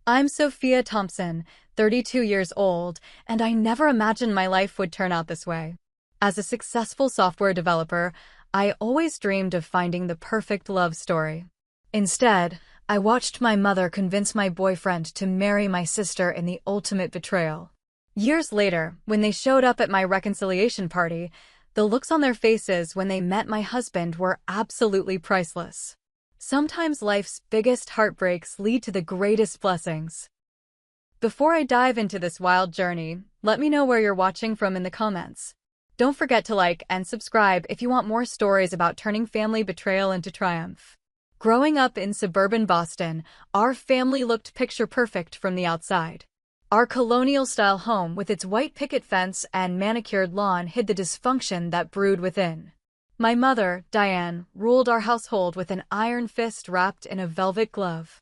I'm Sophia Thompson, 32 years old, and I never imagined my life would turn out this way. As a successful software developer, I always dreamed of finding the perfect love story. Instead, I watched my mother convince my boyfriend to marry my sister in the ultimate betrayal. Years later, when they showed up at my reconciliation party, the looks on their faces when they met my husband were absolutely priceless. Sometimes life's biggest heartbreaks lead to the greatest blessings. Before I dive into this wild journey, let me know where you're watching from in the comments. Don't forget to like and subscribe if you want more stories about turning family betrayal into triumph. Growing up in suburban Boston, our family looked picture-perfect from the outside. Our colonial-style home with its white picket fence and manicured lawn hid the dysfunction that brewed within. My mother, Diane, ruled our household with an iron fist wrapped in a velvet glove.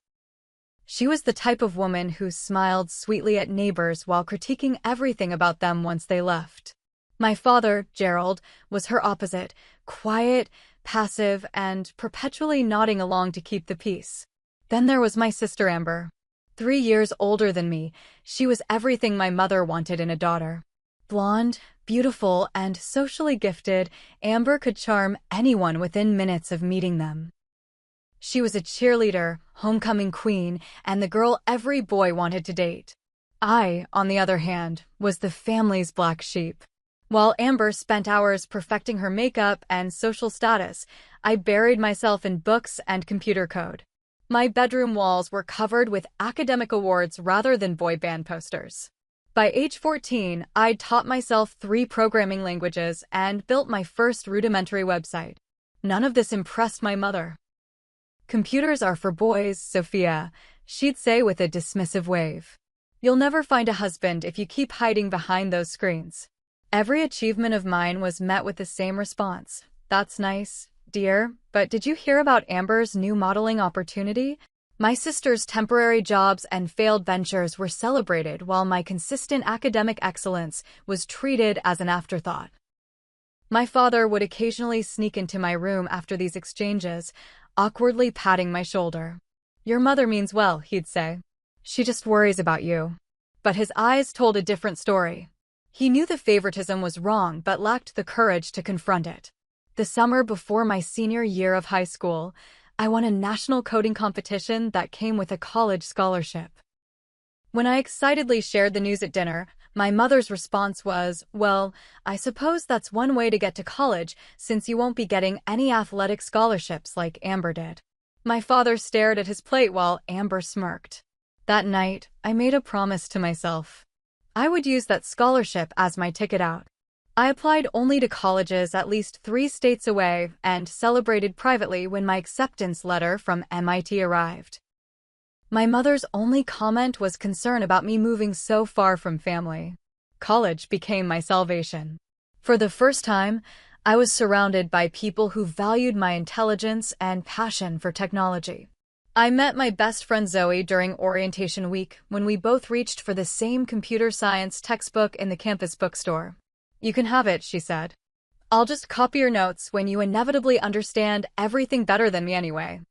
She was the type of woman who smiled sweetly at neighbors while critiquing everything about them once they left. My father, Gerald, was her opposite, quiet, passive, and perpetually nodding along to keep the peace. Then there was my sister Amber. 3 years older than me, she was everything my mother wanted in a daughter. Blonde, beautiful, and socially gifted, Amber could charm anyone within minutes of meeting them. She was a cheerleader, homecoming queen, and the girl every boy wanted to date. I, on the other hand, was the family's black sheep. While Amber spent hours perfecting her makeup and social status, I buried myself in books and computer code. My bedroom walls were covered with academic awards rather than boy band posters. By age 14, I'd taught myself 3 programming languages and built my first rudimentary website. None of this impressed my mother. "Computers are for boys, Sophia," she'd say with a dismissive wave. "You'll never find a husband if you keep hiding behind those screens." Every achievement of mine was met with the same response. "That's nice, dear, but did you hear about Amber's new modeling opportunity?" My sister's temporary jobs and failed ventures were celebrated while my consistent academic excellence was treated as an afterthought. My father would occasionally sneak into my room after these exchanges, awkwardly patting my shoulder. "Your mother means well," he'd say. "She just worries about you." But his eyes told a different story. He knew the favoritism was wrong but lacked the courage to confront it. The summer before my senior year of high school, I won a national coding competition that came with a college scholarship. When I excitedly shared the news at dinner, my mother's response was, "Well, I suppose that's one way to get to college since you won't be getting any athletic scholarships like Amber did." My father stared at his plate while Amber smirked. That night, I made a promise to myself. I would use that scholarship as my ticket out. I applied only to colleges at least 3 states away and celebrated privately when my acceptance letter from MIT arrived. My mother's only comment was concern about me moving so far from family. College became my salvation. For the first time, I was surrounded by people who valued my intelligence and passion for technology. I met my best friend Zoe during orientation week when we both reached for the same computer science textbook in the campus bookstore. "You can have it," she said. "I'll just copy your notes when you inevitably understand everything better than me anyway."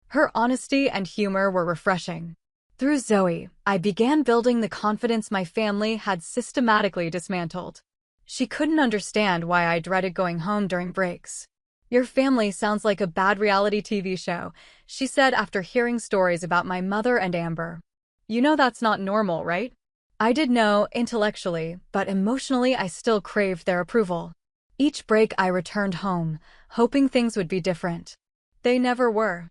Her honesty and humor were refreshing. Through Zoe, I began building the confidence my family had systematically dismantled. She couldn't understand why I dreaded going home during breaks. "Your family sounds like a bad reality TV show," she said after hearing stories about my mother and Amber. "You know that's not normal, right?" I did know intellectually, but emotionally I still craved their approval. Each break I returned home, hoping things would be different. They never were.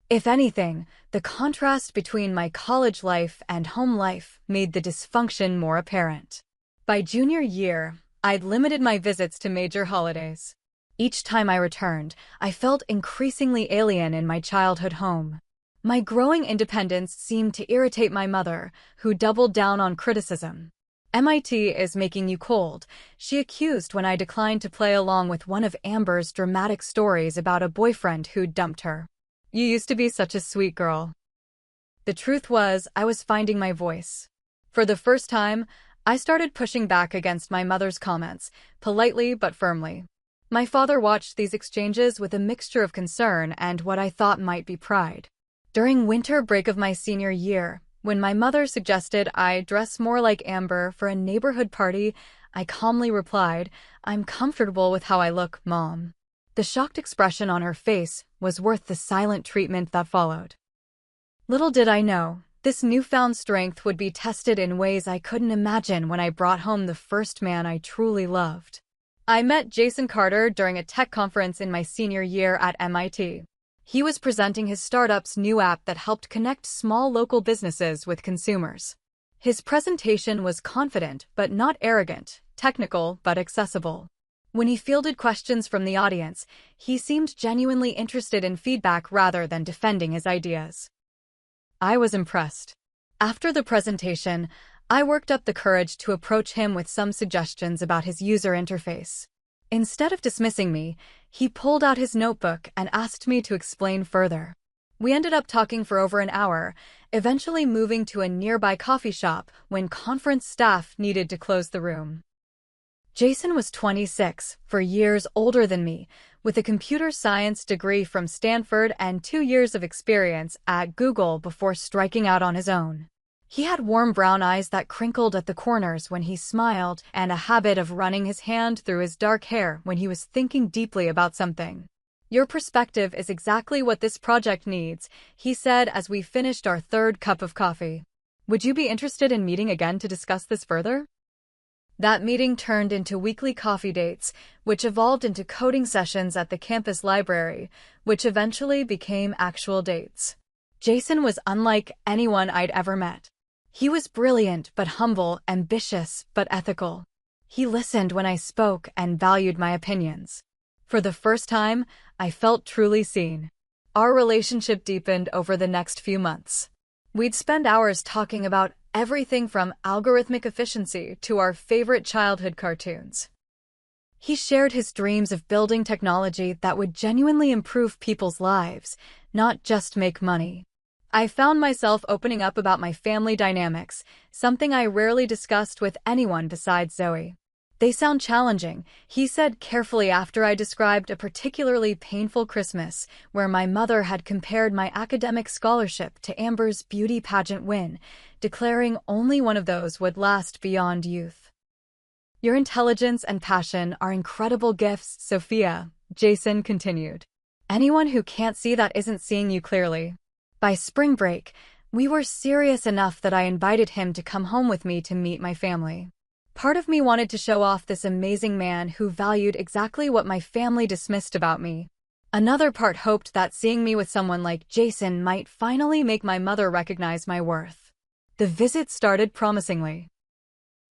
If anything, the contrast between my college life and home life made the dysfunction more apparent. By junior year, I'd limited my visits to major holidays. Each time I returned, I felt increasingly alien in my childhood home. My growing independence seemed to irritate my mother, who doubled down on criticism. "MIT is making you cold," she accused when I declined to play along with one of Amber's dramatic stories about a boyfriend who'd dumped her. "You used to be such a sweet girl." The truth was, I was finding my voice. For the first time, I started pushing back against my mother's comments, politely but firmly. My father watched these exchanges with a mixture of concern and what I thought might be pride. During winter break of my senior year, when my mother suggested I dress more like Amber for a neighborhood party, I calmly replied, "I'm comfortable with how I look, Mom." The shocked expression on her face was worth the silent treatment that followed. Little did I know, this newfound strength would be tested in ways I couldn't imagine when I brought home the first man I truly loved. I met Jason Carter during a tech conference in my senior year at MIT. He was presenting his startup's new app that helped connect small local businesses with consumers. His presentation was confident but not arrogant, technical but accessible. When he fielded questions from the audience, he seemed genuinely interested in feedback rather than defending his ideas. I was impressed. After the presentation, I worked up the courage to approach him with some suggestions about his user interface. Instead of dismissing me, he pulled out his notebook and asked me to explain further. We ended up talking for over an hour, eventually moving to a nearby coffee shop when conference staff needed to close the room. Jason was 26, 4 years older than me, with a computer science degree from Stanford and 2 years of experience at Google before striking out on his own. He had warm brown eyes that crinkled at the corners when he smiled and a habit of running his hand through his dark hair when he was thinking deeply about something. "Your perspective is exactly what this project needs," he said as we finished our third cup of coffee. "Would you be interested in meeting again to discuss this further?" That meeting turned into weekly coffee dates, which evolved into coding sessions at the campus library, which eventually became actual dates. Jason was unlike anyone I'd ever met. He was brilliant but humble, ambitious but ethical. He listened when I spoke and valued my opinions. For the first time, I felt truly seen. Our relationship deepened over the next few months. We'd spend hours talking about everything from algorithmic efficiency to our favorite childhood cartoons. He shared his dreams of building technology that would genuinely improve people's lives, not just make money. I found myself opening up about my family dynamics, something I rarely discussed with anyone besides Zoe. "They sound challenging," he said carefully after I described a particularly painful Christmas where my mother had compared my academic scholarship to Amber's beauty pageant win, declaring only one of those would last beyond youth. "Your intelligence and passion are incredible gifts, Sophia," Jason continued. "Anyone who can't see that isn't seeing you clearly." By spring break, we were serious enough that I invited him to come home with me to meet my family. Part of me wanted to show off this amazing man who valued exactly what my family dismissed about me. Another part hoped that seeing me with someone like Jason might finally make my mother recognize my worth. The visit started promisingly.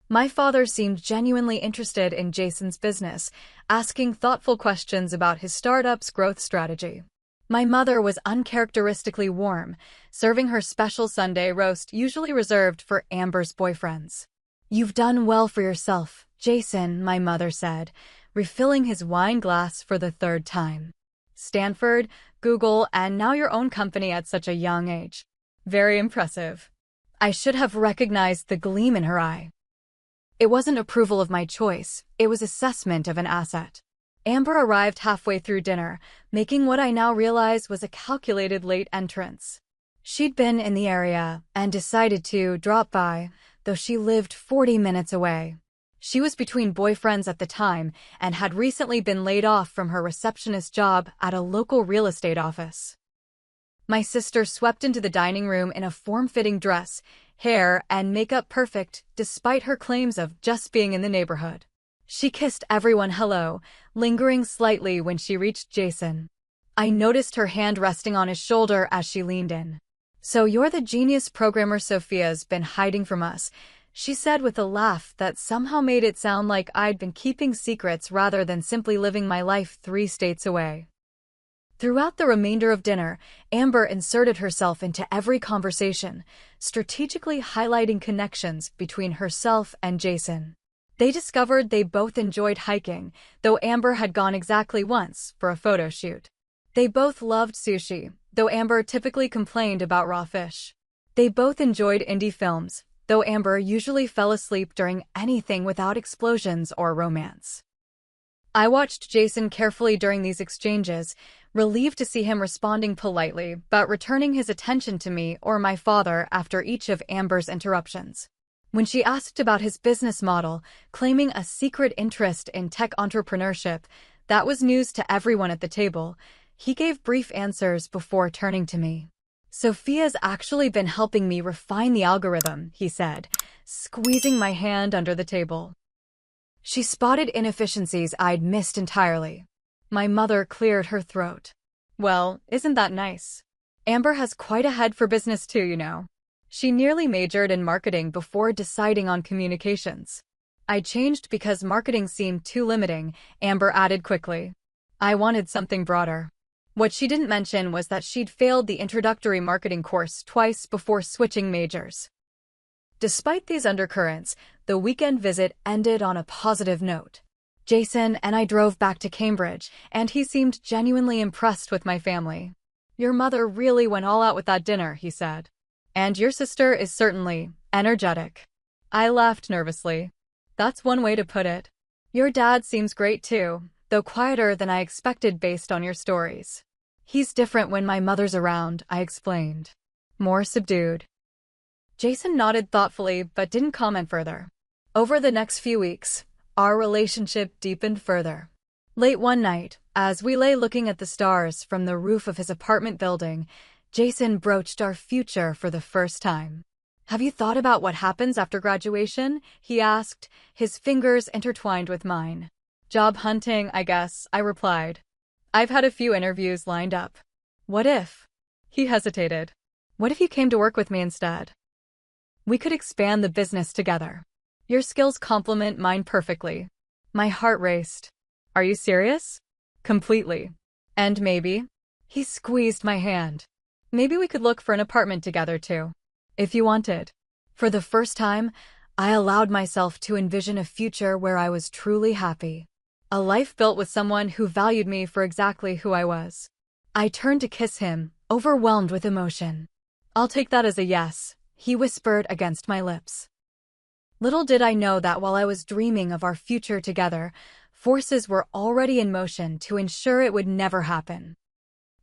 My father seemed genuinely interested in Jason's business, asking thoughtful questions about his startup's growth strategy. My mother was uncharacteristically warm, serving her special Sunday roast usually reserved for Amber's boyfriends. "You've done well for yourself, Jason," my mother said, refilling his wine glass for the third time. "Stanford, Google, and now your own company at such a young age. Very impressive." I should have recognized the gleam in her eye. It wasn't approval of my choice, it was assessment of an asset. Amber arrived halfway through dinner, making what I now realize was a calculated late entrance. She'd been in the area and decided to drop by, though she lived 40 minutes away. She was between boyfriends at the time and had recently been laid off from her receptionist job at a local real estate office. My sister swept into the dining room in a form-fitting dress, hair and makeup perfect, despite her claims of just being in the neighborhood. She kissed everyone hello, lingering slightly when she reached Jason. I noticed her hand resting on his shoulder as she leaned in. "So you're the genius programmer Sophia's been hiding from us," she said with a laugh that somehow made it sound like I'd been keeping secrets rather than simply living my life 3 states away. Throughout the remainder of dinner, Amber inserted herself into every conversation, strategically highlighting connections between herself and Jason. They discovered they both enjoyed hiking, though Amber had gone exactly once for a photo shoot. They both loved sushi, though Amber typically complained about raw fish. They both enjoyed indie films, though Amber usually fell asleep during anything without explosions or romance. I watched Jason carefully during these exchanges, relieved to see him responding politely, but returning his attention to me or my father after each of Amber's interruptions. When she asked about his business model, claiming a secret interest in tech entrepreneurship, that was news to everyone at the table. He gave brief answers before turning to me. Sophia's actually been helping me refine the algorithm, he said, squeezing my hand under the table. She spotted inefficiencies I'd missed entirely. My mother cleared her throat. Well, isn't that nice? Amber has quite a head for business too, you know. She nearly majored in marketing before deciding on communications. I changed because marketing seemed too limiting, Amber added quickly. I wanted something broader. What she didn't mention was that she'd failed the introductory marketing course twice before switching majors. Despite these undercurrents, the weekend visit ended on a positive note. Jason and I drove back to Cambridge, and he seemed genuinely impressed with my family. Your mother really went all out with that dinner, he said. And your sister is certainly energetic. I laughed nervously. That's one way to put it. Your dad seems great too, though quieter than I expected based on your stories. He's different when my mother's around, I explained. More subdued. Jason nodded thoughtfully but didn't comment further. Over the next few weeks, our relationship deepened further. Late one night, as we lay looking at the stars from the roof of his apartment building, Jason broached our future for the first time. Have you thought about what happens after graduation? He asked, his fingers intertwined with mine. Job hunting, I guess, I replied. I've had a few interviews lined up. What if? He hesitated. What if you came to work with me instead? We could expand the business together. Your skills complement mine perfectly. My heart raced. Are you serious? Completely. And maybe? He squeezed my hand. Maybe we could look for an apartment together too. If you wanted. For the first time, I allowed myself to envision a future where I was truly happy. A life built with someone who valued me for exactly who I was. I turned to kiss him, overwhelmed with emotion. I'll take that as a yes, he whispered against my lips. Little did I know that while I was dreaming of our future together, forces were already in motion to ensure it would never happen.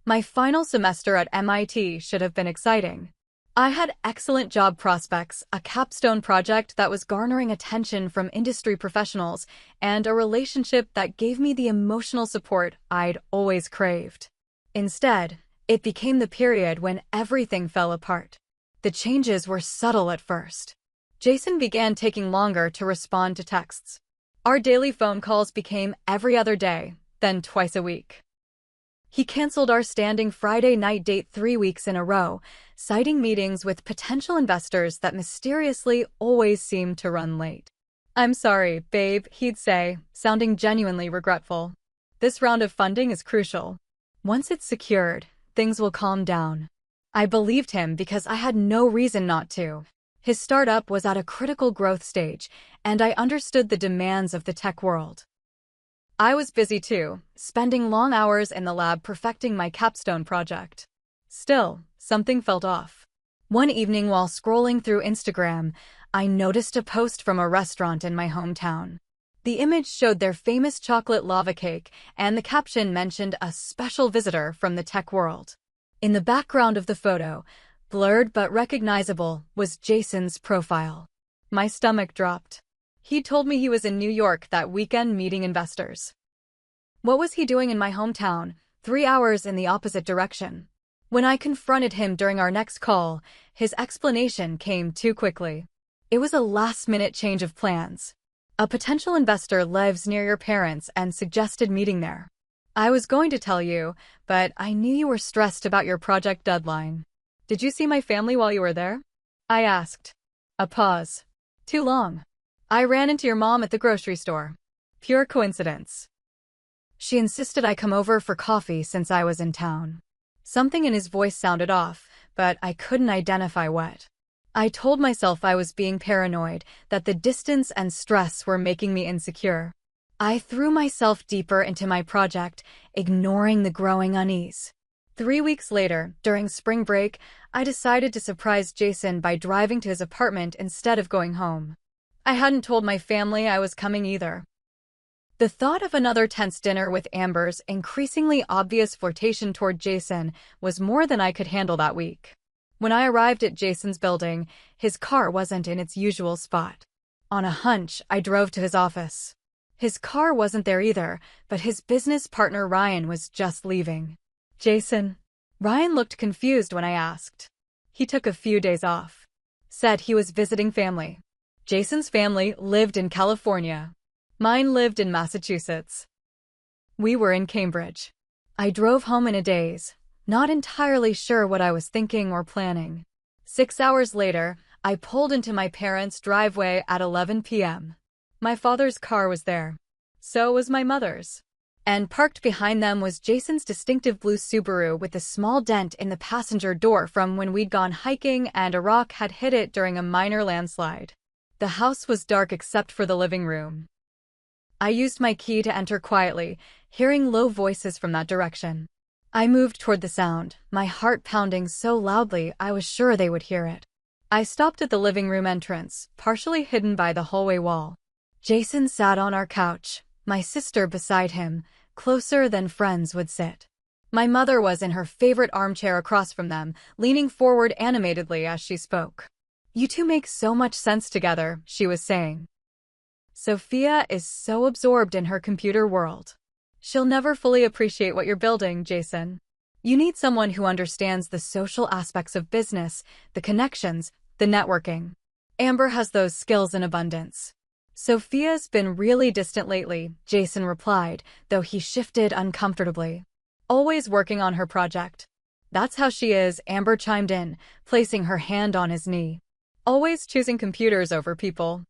My final semester at MIT should have been exciting. I had excellent job prospects, a capstone project that was garnering attention from industry professionals, and a relationship that gave me the emotional support I'd always craved. Instead, it became the period when everything fell apart. The changes were subtle at first. Jason began taking longer to respond to texts. Our daily phone calls became every other day, then twice a week. He canceled our standing Friday night date 3 weeks in a row, citing meetings with potential investors that mysteriously always seemed to run late. I'm sorry, babe, he'd say, sounding genuinely regretful. This round of funding is crucial. Once it's secured, things will calm down. I believed him because I had no reason not to. His startup was at a critical growth stage, and I understood the demands of the tech world. I was busy too, spending long hours in the lab perfecting my capstone project. Still, something felt off. One evening while scrolling through Instagram, I noticed a post from a restaurant in my hometown. The image showed their famous chocolate lava cake, and the caption mentioned a special visitor from the tech world. In the background of the photo, blurred but recognizable, was Jason's profile. My stomach dropped. He told me he was in New York that weekend meeting investors. What was he doing in my hometown, 3 hours in the opposite direction? When I confronted him during our next call, his explanation came too quickly. It was a last-minute change of plans. A potential investor lives near your parents and suggested meeting there. I was going to tell you, but I knew you were stressed about your project deadline. Did you see my family while you were there? I asked. A pause. Too long. I ran into your mom at the grocery store. Pure coincidence. She insisted I come over for coffee since I was in town. Something in his voice sounded off, but I couldn't identify what. I told myself I was being paranoid, that the distance and stress were making me insecure. I threw myself deeper into my project, ignoring the growing unease. 3 weeks later, during spring break, I decided to surprise Jason by driving to his apartment instead of going home. I hadn't told my family I was coming either. The thought of another tense dinner with Amber's increasingly obvious flirtation toward Jason was more than I could handle that week. When I arrived at Jason's building, his car wasn't in its usual spot. On a hunch, I drove to his office. His car wasn't there either, but his business partner Ryan was just leaving. Jason? Ryan looked confused when I asked. He took a few days off. Said he was visiting family. Jason's family lived in California. Mine lived in Massachusetts. We were in Cambridge. I drove home in a daze, not entirely sure what I was thinking or planning. 6 hours later, I pulled into my parents' driveway at 11 p.m. My father's car was there. So was my mother's. And parked behind them was Jason's distinctive blue Subaru with a small dent in the passenger door from when we'd gone hiking and a rock had hit it during a minor landslide. The house was dark except for the living room. I used my key to enter quietly, hearing low voices from that direction. I moved toward the sound, my heart pounding so loudly I was sure they would hear it. I stopped at the living room entrance, partially hidden by the hallway wall. Jason sat on our couch, my sister beside him, closer than friends would sit. My mother was in her favorite armchair across from them, leaning forward animatedly as she spoke. "You two make so much sense together," she was saying. "Sophia is so absorbed in her computer world. She'll never fully appreciate what you're building, Jason. You need someone who understands the social aspects of business, the connections, the networking. Amber has those skills in abundance." "Sophia's been really distant lately," Jason replied, though he shifted uncomfortably. "Always working on her project." "That's how she is," Amber chimed in, placing her hand on his knee. "Always choosing computers over people.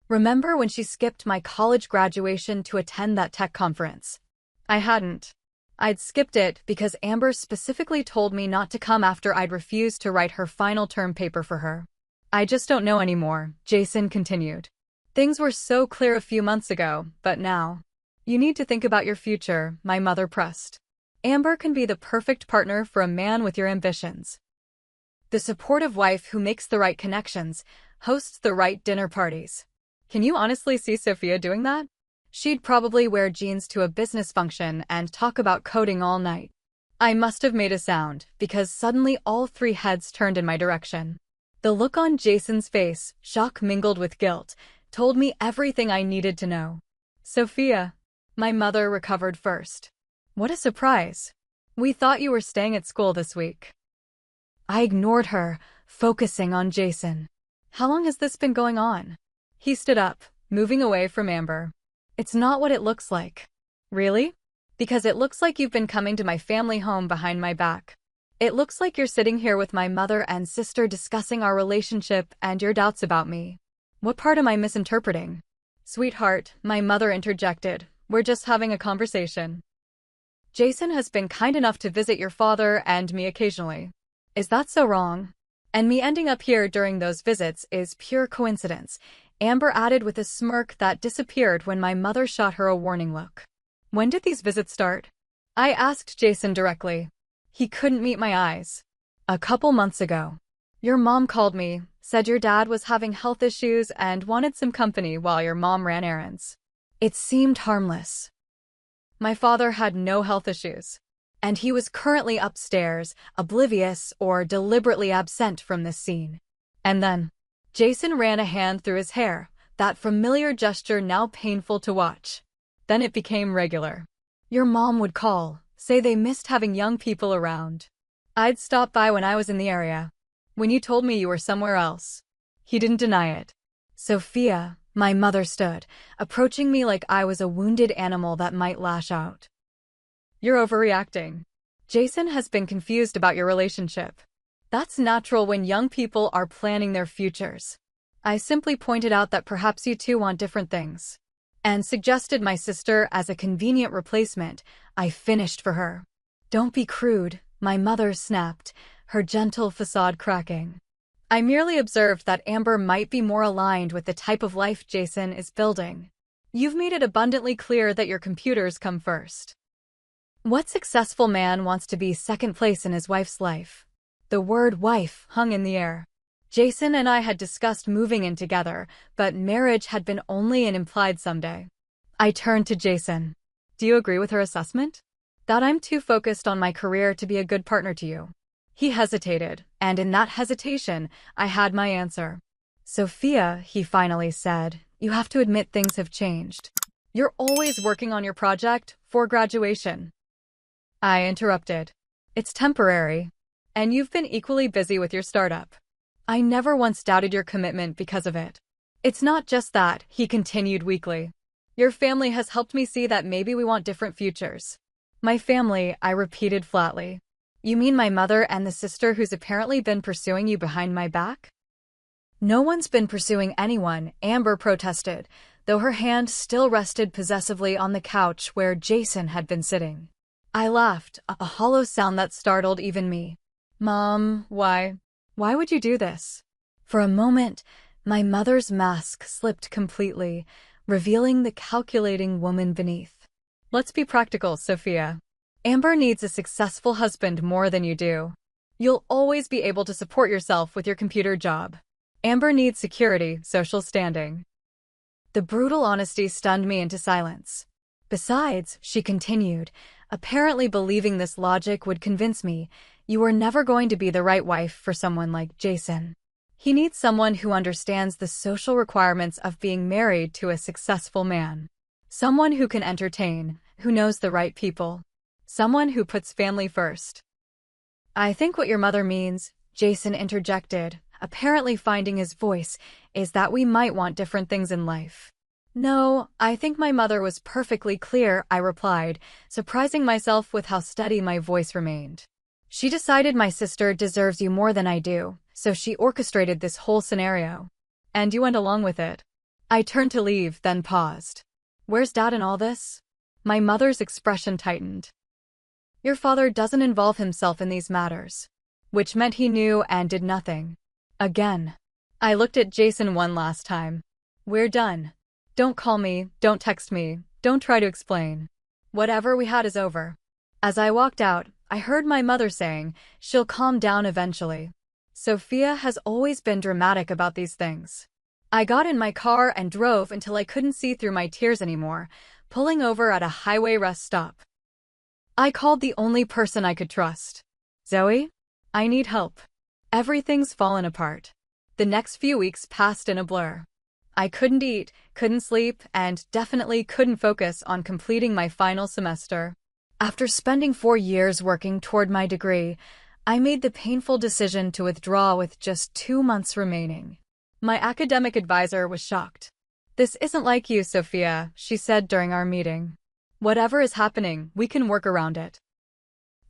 Remember when she skipped my college graduation to attend that tech conference?" I hadn't. I'd skipped it because Amber specifically told me not to come after I'd refused to write her final term paper for her. "I just don't know anymore," Jason continued. "Things were so clear a few months ago, but now. You need to think about your future," my mother pressed. "Amber can be the perfect partner for a man with your ambitions. The supportive wife who makes the right connections, hosts the right dinner parties. Can you honestly see Sophia doing that? She'd probably wear jeans to a business function and talk about coding all night." I must have made a sound, because suddenly all three heads turned in my direction. The look on Jason's face, shock mingled with guilt, told me everything I needed to know. "Sophia." My mother recovered first. "What a surprise. We thought you were staying at school this week." I ignored her, focusing on Jason. "How long has this been going on?" He stood up, moving away from Amber. "It's not what it looks like." "Really?" "Because it looks like you've been coming to my family home behind my back. It looks like you're sitting here with my mother and sister discussing our relationship and your doubts about me." "What part am I misinterpreting?" "Sweetheart," my mother interjected, "we're just having a conversation. Jason has been kind enough to visit your father and me occasionally. Is that so wrong? And me ending up here during those visits is pure coincidence," Amber added with a smirk that disappeared when my mother shot her a warning look. "When did these visits start?" I asked Jason directly. He couldn't meet my eyes. "A couple months ago. Your mom called me, said your dad was having health issues and wanted some company while your mom ran errands." It seemed harmless. My father had no health issues. And he was currently upstairs, oblivious or deliberately absent from this scene. And then, Jason ran a hand through his hair, that familiar gesture now painful to watch. Then it became regular. Your mom would call, say they missed having young people around. I'd stop by when I was in the area. When you told me you were somewhere else. He didn't deny it. "Sophia," my mother stood, approaching me like I was a wounded animal that might lash out. "You're overreacting. Jason has been confused about your relationship. That's natural when young people are planning their futures. I simply pointed out that perhaps you two want different things. And suggested my sister as a convenient replacement. I finished for her." "Don't be crude," my mother snapped, her gentle facade cracking. "I merely observed that Amber might be more aligned with the type of life Jason is building. You've made it abundantly clear that your computers come first. What successful man wants to be second place in his wife's life?" The word wife hung in the air. Jason and I had discussed moving in together, but marriage had been only an implied someday. I turned to Jason. Do you agree with her assessment? That I'm too focused on my career to be a good partner to you. He hesitated, and in that hesitation, I had my answer. Sophia, he finally said, you have to admit things have changed. You're always working on your project for graduation. I interrupted. It's temporary. And you've been equally busy with your startup. I never once doubted your commitment because of it. It's not just that, he continued weakly. Your family has helped me see that maybe we want different futures. My family, I repeated flatly. You mean my mother and the sister who's apparently been pursuing you behind my back? No one's been pursuing anyone, Amber protested, though her hand still rested possessively on the couch where Jason had been sitting. I laughed, a hollow sound that startled even me. Mom, why? Why would you do this? For a moment, my mother's mask slipped completely, revealing the calculating woman beneath. Let's be practical, Sophia. Amber needs a successful husband more than you do. You'll always be able to support yourself with your computer job. Amber needs security, social standing. The brutal honesty stunned me into silence. Besides, she continued, apparently believing this logic would convince me, you are never going to be the right wife for someone like Jason. He needs someone who understands the social requirements of being married to a successful man. Someone who can entertain, who knows the right people. Someone who puts family first. I think what your mother means, Jason interjected, apparently finding his voice, is that we might want different things in life. No, I think my mother was perfectly clear, I replied, surprising myself with how steady my voice remained. She decided my sister deserves you more than I do, so she orchestrated this whole scenario. And you went along with it. I turned to leave, then paused. Where's Dad in all this? My mother's expression tightened. Your father doesn't involve himself in these matters. Which meant he knew and did nothing. Again. I looked at Jason one last time. We're done. Don't call me, don't text me, don't try to explain. Whatever we had is over. As I walked out, I heard my mother saying, she'll calm down eventually. Sophia has always been dramatic about these things. I got in my car and drove until I couldn't see through my tears anymore, pulling over at a highway rest stop. I called the only person I could trust. Zoe? I need help. Everything's fallen apart. The next few weeks passed in a blur. I couldn't eat, couldn't sleep, and definitely couldn't focus on completing my final semester. After spending 4 years working toward my degree, I made the painful decision to withdraw with just 2 months remaining. My academic advisor was shocked. This isn't like you, Sophia, she said during our meeting. Whatever is happening, we can work around it.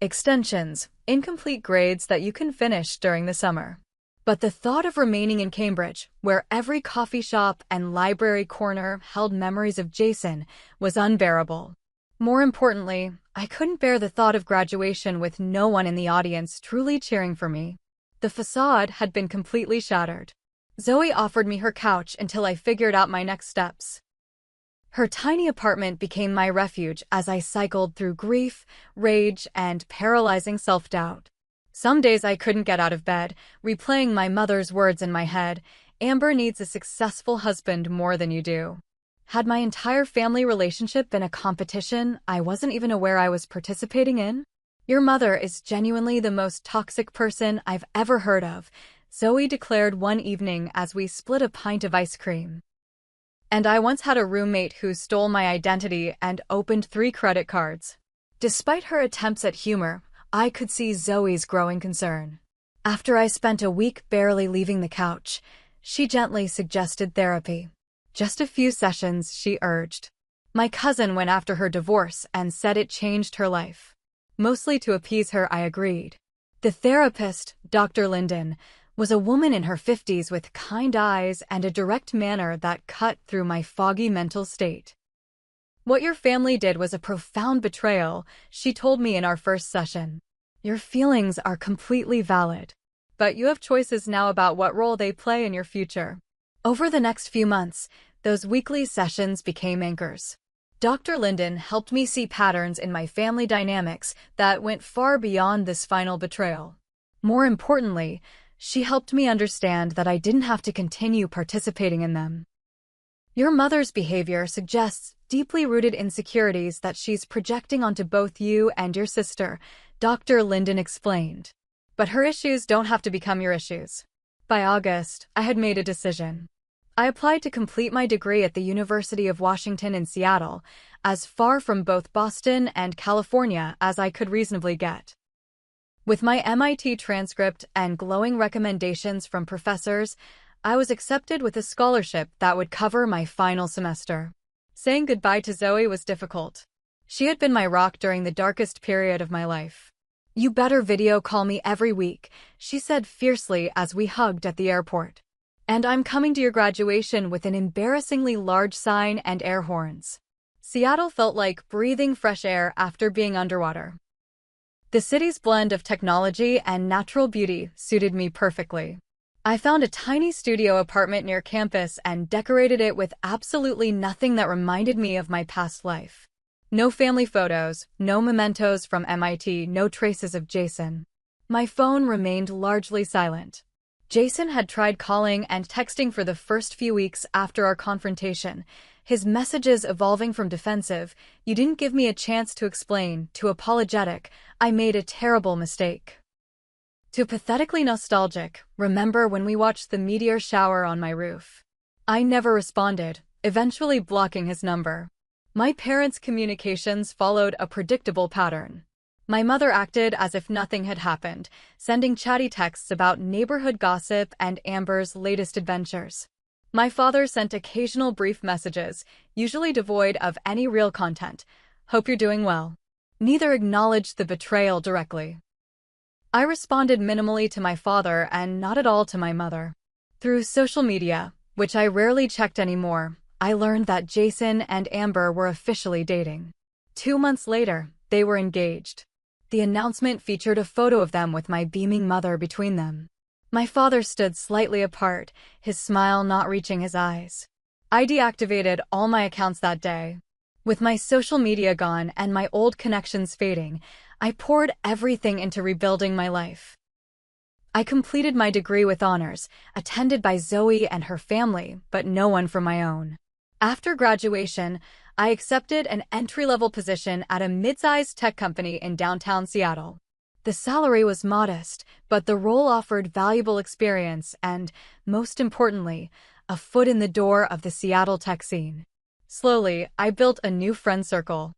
Extensions, incomplete grades that you can finish during the summer. But the thought of remaining in Cambridge, where every coffee shop and library corner held memories of Jason, was unbearable. More importantly, I couldn't bear the thought of graduation with no one in the audience truly cheering for me. The facade had been completely shattered. Zoe offered me her couch until I figured out my next steps. Her tiny apartment became my refuge as I cycled through grief, rage, and paralyzing self-doubt. Some days I couldn't get out of bed, replaying my mother's words in my head, Amber needs a successful husband more than you do. Had my entire family relationship been a competition I wasn't even aware I was participating in? Your mother is genuinely the most toxic person I've ever heard of, Zoe declared one evening as we split a pint of ice cream. And I once had a roommate who stole my identity and opened 3 credit cards. Despite her attempts at humor, I could see Zoe's growing concern. After I spent a week barely leaving the couch, she gently suggested therapy. Just a few sessions, she urged. My cousin went after her divorce and said it changed her life. Mostly to appease her, I agreed. The therapist, Dr. Linden, was a woman in her 50s with kind eyes and a direct manner that cut through my foggy mental state. What your family did was a profound betrayal, she told me in our first session. Your feelings are completely valid, but you have choices now about what role they play in your future. Over the next few months, those weekly sessions became anchors. Dr. Linden helped me see patterns in my family dynamics that went far beyond this final betrayal. More importantly, she helped me understand that I didn't have to continue participating in them. Your mother's behavior suggests deeply rooted insecurities that she's projecting onto both you and your sister, Dr. Linden explained. But her issues don't have to become your issues. By August, I had made a decision. I applied to complete my degree at the University of Washington in Seattle, as far from both Boston and California as I could reasonably get. With my MIT transcript and glowing recommendations from professors, I was accepted with a scholarship that would cover my final semester. Saying goodbye to Zoe was difficult. She had been my rock during the darkest period of my life. "You better video call me every week," she said fiercely as we hugged at the airport. "And I'm coming to your graduation with an embarrassingly large sign and air horns." Seattle felt like breathing fresh air after being underwater. The city's blend of technology and natural beauty suited me perfectly. I found a tiny studio apartment near campus and decorated it with absolutely nothing that reminded me of my past life. No family photos, no mementos from MIT, no traces of Jason. My phone remained largely silent. Jason had tried calling and texting for the first few weeks after our confrontation, his messages evolving from defensive, "You didn't give me a chance to explain," to apologetic, "I made a terrible mistake," to pathetically nostalgic, "Remember when we watched the meteor shower on my roof?" I never responded, eventually blocking his number. My parents' communications followed a predictable pattern. My mother acted as if nothing had happened, sending chatty texts about neighborhood gossip and Amber's latest adventures. My father sent occasional brief messages, usually devoid of any real content. "Hope you're doing well." Neither acknowledged the betrayal directly. I responded minimally to my father and not at all to my mother. Through social media, which I rarely checked anymore, I learned that Jason and Amber were officially dating. 2 months later, they were engaged. The announcement featured a photo of them with my beaming mother between them. My father stood slightly apart, his smile not reaching his eyes. I deactivated all my accounts that day. With my social media gone and my old connections fading, I poured everything into rebuilding my life. I completed my degree with honors, attended by Zoe and her family, but no one from my own. After graduation, I accepted an entry-level position at a mid-sized tech company in downtown Seattle. The salary was modest, but the role offered valuable experience and, most importantly, a foot in the door of the Seattle tech scene. Slowly, I built a new friend circle.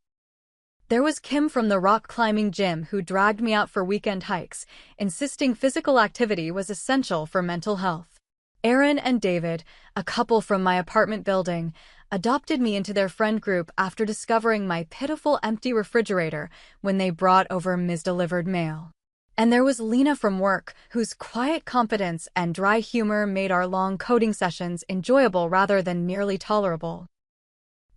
There was Kim from the rock climbing gym who dragged me out for weekend hikes, insisting physical activity was essential for mental health. Aaron and David, a couple from my apartment building, adopted me into their friend group after discovering my pitiful empty refrigerator when they brought over misdelivered mail. And there was Lena from work, whose quiet competence and dry humor made our long coding sessions enjoyable rather than merely tolerable.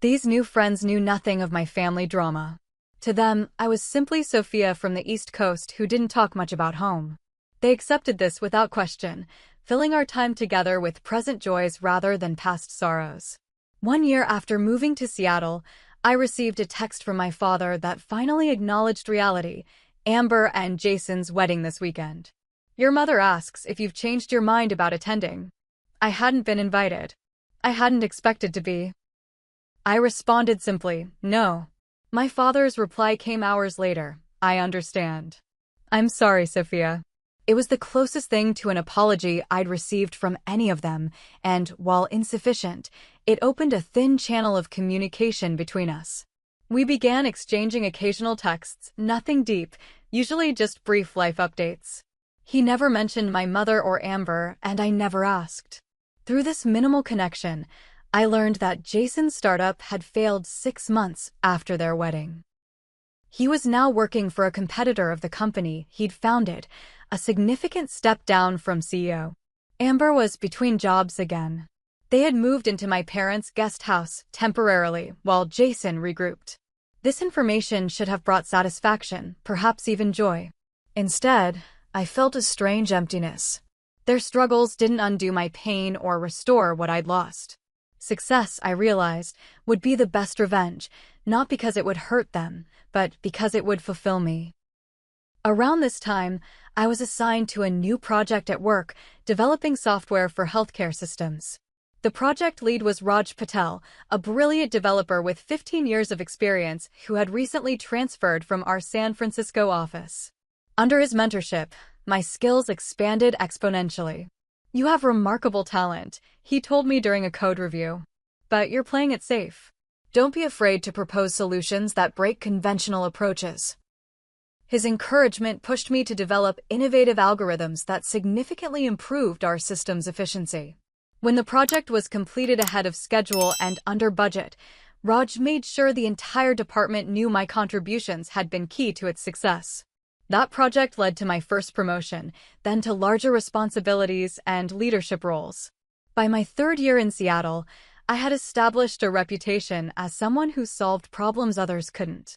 These new friends knew nothing of my family drama. To them, I was simply Sophia from the East Coast who didn't talk much about home. They accepted this without question, filling our time together with present joys rather than past sorrows. 1 year after moving to Seattle, I received a text from my father that finally acknowledged reality: Amber and Jason's wedding this weekend. "Your mother asks if you've changed your mind about attending." I hadn't been invited. I hadn't expected to be. I responded simply, "No." My father's reply came hours later: "I understand." "I'm sorry, Sophia." It was the closest thing to an apology I'd received from any of them, and, while insufficient, it opened a thin channel of communication between us. We began exchanging occasional texts, nothing deep, usually just brief life updates. He never mentioned my mother or Amber, and I never asked. Through this minimal connection, I learned that Jason's startup had failed 6 months after their wedding. He was now working for a competitor of the company he'd founded, a significant step down from CEO. Amber was between jobs again. They had moved into my parents' guest house temporarily, while Jason regrouped. This information should have brought satisfaction, perhaps even joy. Instead, I felt a strange emptiness. Their struggles didn't undo my pain or restore what I'd lost. Success, I realized, would be the best revenge, not because it would hurt them, but because it would fulfill me. Around this time, I was assigned to a new project at work, developing software for healthcare systems. The project lead was Raj Patel, a brilliant developer with 15 years of experience who had recently transferred from our San Francisco office. Under his mentorship, my skills expanded exponentially. "You have remarkable talent," he told me during a code review. "But you're playing it safe. Don't be afraid to propose solutions that break conventional approaches." His encouragement pushed me to develop innovative algorithms that significantly improved our system's efficiency. When the project was completed ahead of schedule and under budget, Raj made sure the entire department knew my contributions had been key to its success. That project led to my first promotion, then to larger responsibilities and leadership roles. By my third year in Seattle, I had established a reputation as someone who solved problems others couldn't.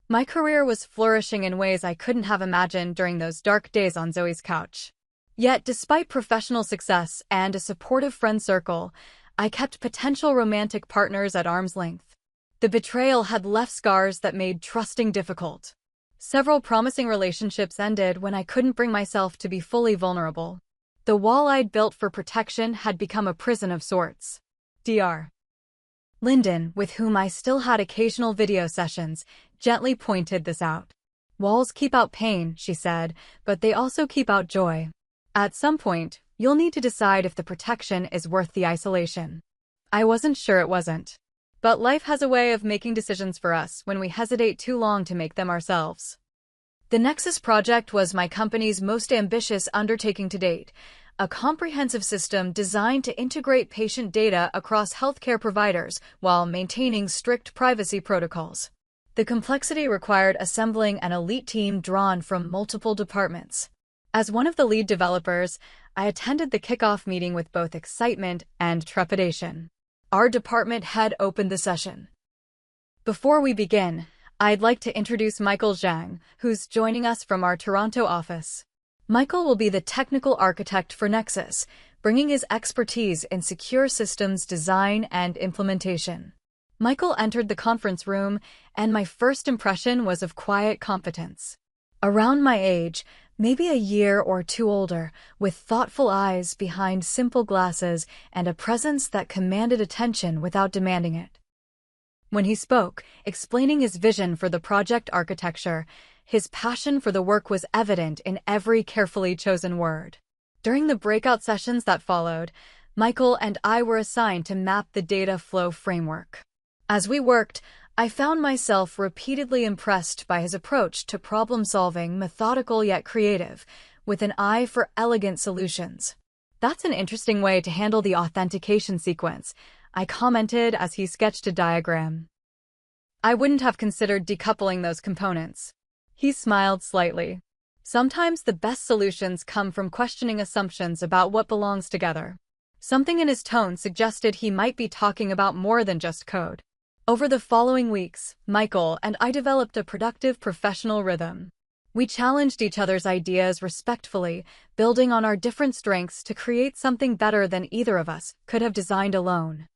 My career was flourishing in ways I couldn't have imagined during those dark days on Zoe's couch. Yet, despite professional success and a supportive friend circle, I kept potential romantic partners at arm's length. The betrayal had left scars that made trusting difficult. Several promising relationships ended when I couldn't bring myself to be fully vulnerable. The wall I'd built for protection had become a prison of sorts. Dr. Lyndon, with whom I still had occasional video sessions, gently pointed this out. "Walls keep out pain," she said, "but they also keep out joy. At some point, you'll need to decide if the protection is worth the isolation." I wasn't sure it wasn't. But life has a way of making decisions for us when we hesitate too long to make them ourselves. The Nexus project was my company's most ambitious undertaking to date, a comprehensive system designed to integrate patient data across healthcare providers while maintaining strict privacy protocols. The complexity required assembling an elite team drawn from multiple departments. As one of the lead developers, I attended the kickoff meeting with both excitement and trepidation. Our department head opened the session. "Before we begin, I'd like to introduce Michael Zhang, who's joining us from our Toronto office. Michael will be the technical architect for Nexus, bringing his expertise in secure systems design and implementation." Michael entered the conference room, and my first impression was of quiet competence. Around my age, maybe a year or two older, with thoughtful eyes behind simple glasses and a presence that commanded attention without demanding it. When he spoke, explaining his vision for the project architecture, his passion for the work was evident in every carefully chosen word. During the breakout sessions that followed, Michael and I were assigned to map the data flow framework. As we worked, I found myself repeatedly impressed by his approach to problem-solving, methodical yet creative, with an eye for elegant solutions. "That's an interesting way to handle the authentication sequence," I commented as he sketched a diagram. "I wouldn't have considered decoupling those components." He smiled slightly. "Sometimes the best solutions come from questioning assumptions about what belongs together." Something in his tone suggested he might be talking about more than just code. Over the following weeks, Michael and I developed a productive professional rhythm. We challenged each other's ideas respectfully, building on our different strengths to create something better than either of us could have designed alone.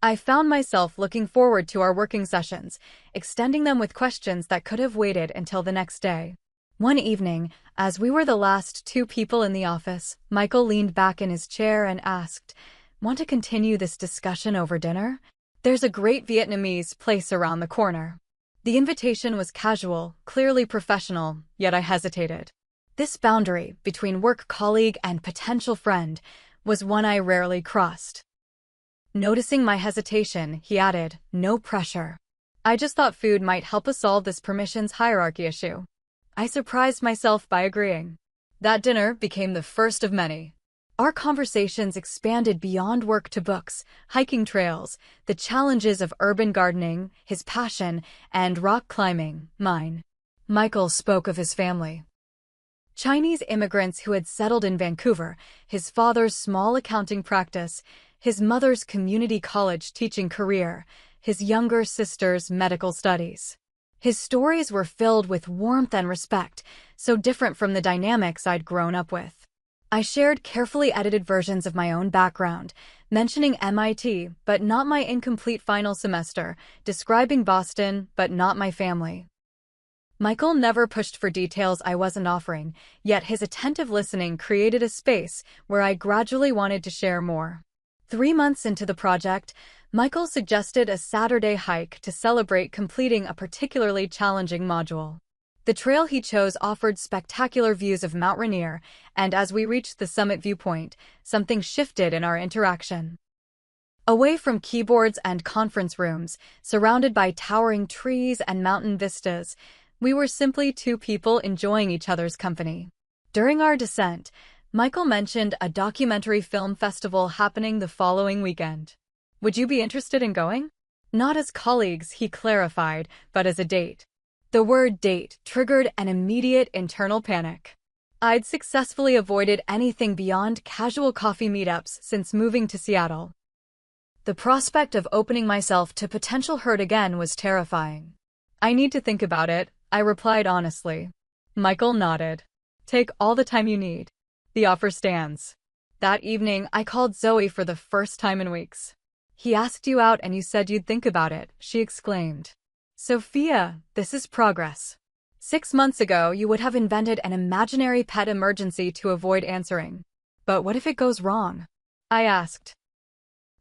I found myself looking forward to our working sessions, extending them with questions that could have waited until the next day. One evening, as we were the last two people in the office, Michael leaned back in his chair and asked, "Want to continue this discussion over dinner? There's a great Vietnamese place around the corner." The invitation was casual, clearly professional, yet I hesitated. This boundary between work colleague and potential friend was one I rarely crossed. Noticing my hesitation, he added, "No pressure. I just thought food might help us solve this permissions hierarchy issue." I surprised myself by agreeing. That dinner became the first of many. Our conversations expanded beyond work to books, hiking trails, the challenges of urban gardening, his passion, and rock climbing, mine. Michael spoke of his family. Chinese immigrants who had settled in Vancouver, his father's small accounting practice, his mother's community college teaching career, his younger sister's medical studies. His stories were filled with warmth and respect, so different from the dynamics I'd grown up with. I shared carefully edited versions of my own background, mentioning MIT, but not my incomplete final semester, describing Boston, but not my family. Michael never pushed for details I wasn't offering, yet his attentive listening created a space where I gradually wanted to share more. 3 months into the project, Michael suggested a Saturday hike to celebrate completing a particularly challenging module. The trail he chose offered spectacular views of Mount Rainier, and as we reached the summit viewpoint, something shifted in our interaction. Away from keyboards and conference rooms, surrounded by towering trees and mountain vistas, we were simply two people enjoying each other's company. During our descent, Michael mentioned a documentary film festival happening the following weekend. Would you be interested in going? Not as colleagues, he clarified, but as a date. The word date triggered an immediate internal panic. I'd successfully avoided anything beyond casual coffee meetups since moving to Seattle. The prospect of opening myself to potential hurt again was terrifying. I need to think about it, I replied honestly. Michael nodded. Take all the time you need. The offer stands. That evening, I called Zoe for the first time in weeks. He asked you out and you said you'd think about it, she exclaimed. Sophia, this is progress. 6 months ago, you would have invented an imaginary pet emergency to avoid answering. But what if it goes wrong? I asked.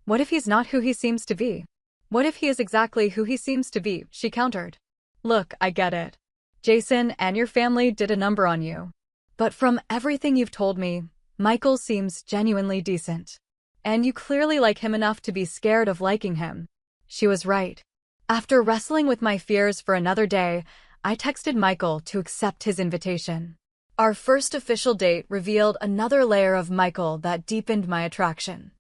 What if he's not who he seems to be? What if he is exactly who he seems to be? She countered. Look, I get it. Jason and your family did a number on you. But from everything you've told me, Michael seems genuinely decent. And you clearly like him enough to be scared of liking him. She was right. After wrestling with my fears for another day, I texted Michael to accept his invitation. Our first official date revealed another layer of Michael that deepened my attraction.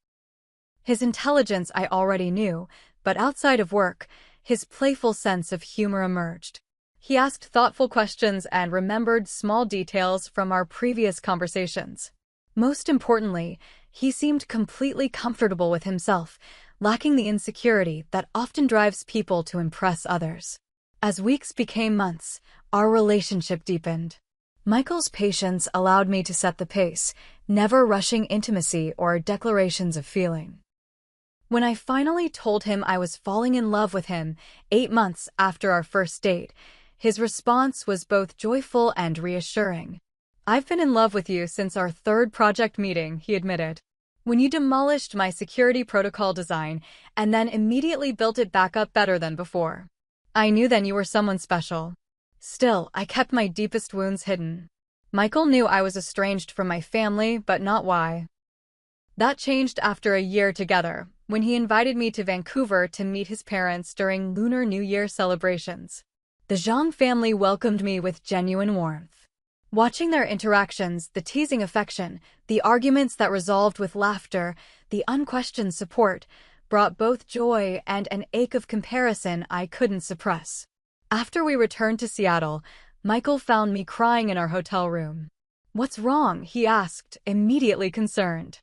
His intelligence I already knew, but outside of work, his playful sense of humor emerged. He asked thoughtful questions and remembered small details from our previous conversations. Most importantly, he seemed completely comfortable with himself, lacking the insecurity that often drives people to impress others. As weeks became months, our relationship deepened. Michael's patience allowed me to set the pace, never rushing intimacy or declarations of feeling. When I finally told him I was falling in love with him 8 months after our first date, his response was both joyful and reassuring. I've been in love with you since our third project meeting, he admitted. When you demolished my security protocol design and then immediately built it back up better than before. I knew then you were someone special. Still, I kept my deepest wounds hidden. Michael knew I was estranged from my family, but not why. That changed after a year together, when he invited me to Vancouver to meet his parents during Lunar New Year celebrations. The Zhang family welcomed me with genuine warmth. Watching their interactions, the teasing affection, the arguments that resolved with laughter, the unquestioned support, brought both joy and an ache of comparison I couldn't suppress. After we returned to Seattle, Michael found me crying in our hotel room. What's wrong? He asked, immediately concerned.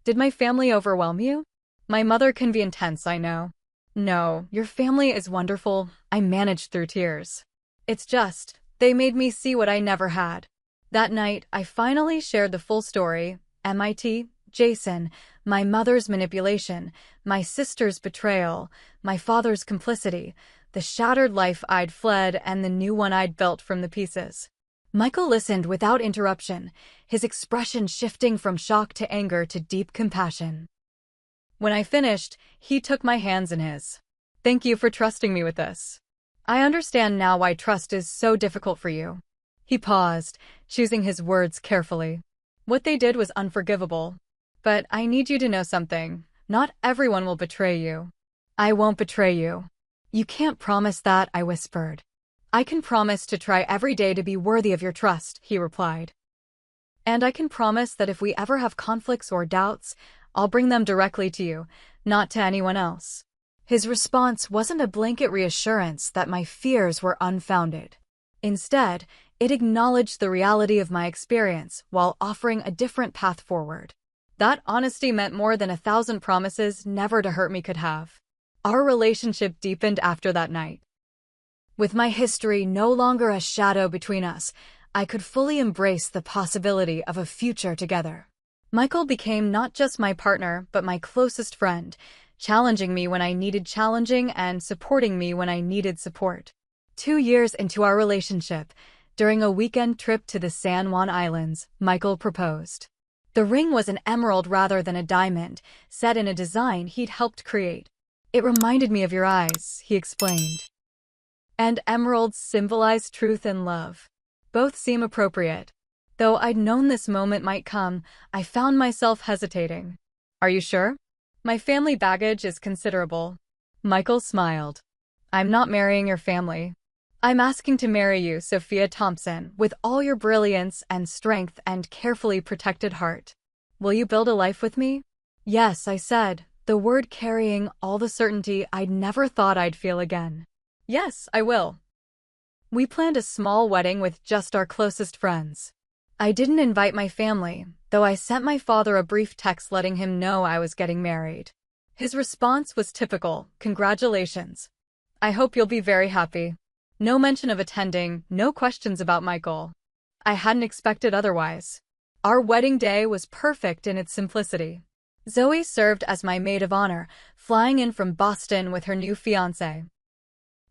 Did my family overwhelm you? My mother can be intense, I know. No, your family is wonderful, I managed through tears. It's just, they made me see what I never had. That night, I finally shared the full story. MIT, Jason, my mother's manipulation, my sister's betrayal, my father's complicity, the shattered life I'd fled and the new one I'd built from the pieces. Michael listened without interruption, his expression shifting from shock to anger to deep compassion. When I finished, he took my hands in his. Thank you for trusting me with this. I understand now why trust is so difficult for you. He paused, choosing his words carefully. What they did was unforgivable. But I need you to know something. Not everyone will betray you. I won't betray you. You can't promise that, I whispered. I can promise to try every day to be worthy of your trust, he replied. And I can promise that if we ever have conflicts or doubts, I'll bring them directly to you, not to anyone else. His response wasn't a blanket reassurance that my fears were unfounded. Instead, it acknowledged the reality of my experience while offering a different path forward. That honesty meant more than 1,000 promises never to hurt me could have. Our relationship deepened after that night. With my history no longer a shadow between us, I could fully embrace the possibility of a future together. Michael became not just my partner, but my closest friend, challenging me when I needed challenging and supporting me when I needed support. 2 years into our relationship, during a weekend trip to the San Juan Islands, Michael proposed. The ring was an emerald rather than a diamond, set in a design he'd helped create. It reminded me of your eyes, he explained. And emeralds symbolize truth and love. Both seem appropriate. Though I'd known this moment might come, I found myself hesitating. Are you sure? My family baggage is considerable. Michael smiled. I'm not marrying your family. I'm asking to marry you, Sophia Thompson, with all your brilliance and strength and carefully protected heart. Will you build a life with me? Yes, I said, the word carrying all the certainty I'd never thought I'd feel again. Yes, I will. We planned a small wedding with just our closest friends. I didn't invite my family, though I sent my father a brief text letting him know I was getting married. His response was typical, congratulations. I hope you'll be very happy. No mention of attending, no questions about Michael. I hadn't expected otherwise. Our wedding day was perfect in its simplicity. Zoe served as my maid of honor, flying in from Boston with her new fiancé.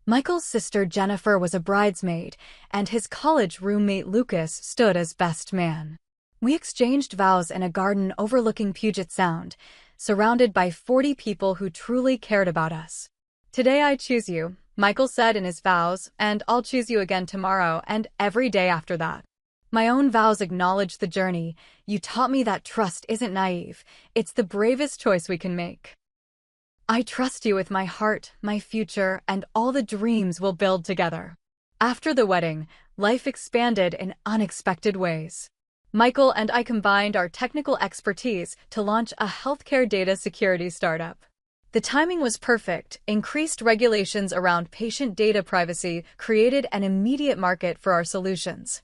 Michael's sister Jennifer was a bridesmaid, and his college roommate Lucas stood as best man. We exchanged vows in a garden overlooking Puget Sound, surrounded by 40 people who truly cared about us. Today I choose you, Michael said in his vows, and I'll choose you again tomorrow and every day after that. My own vows acknowledge the journey. You taught me that trust isn't naive. It's the bravest choice we can make. I trust you with my heart, my future, and all the dreams we'll build together. After the wedding, life expanded in unexpected ways. Michael and I combined our technical expertise to launch a healthcare data security startup. The timing was perfect. Increased regulations around patient data privacy created an immediate market for our solutions.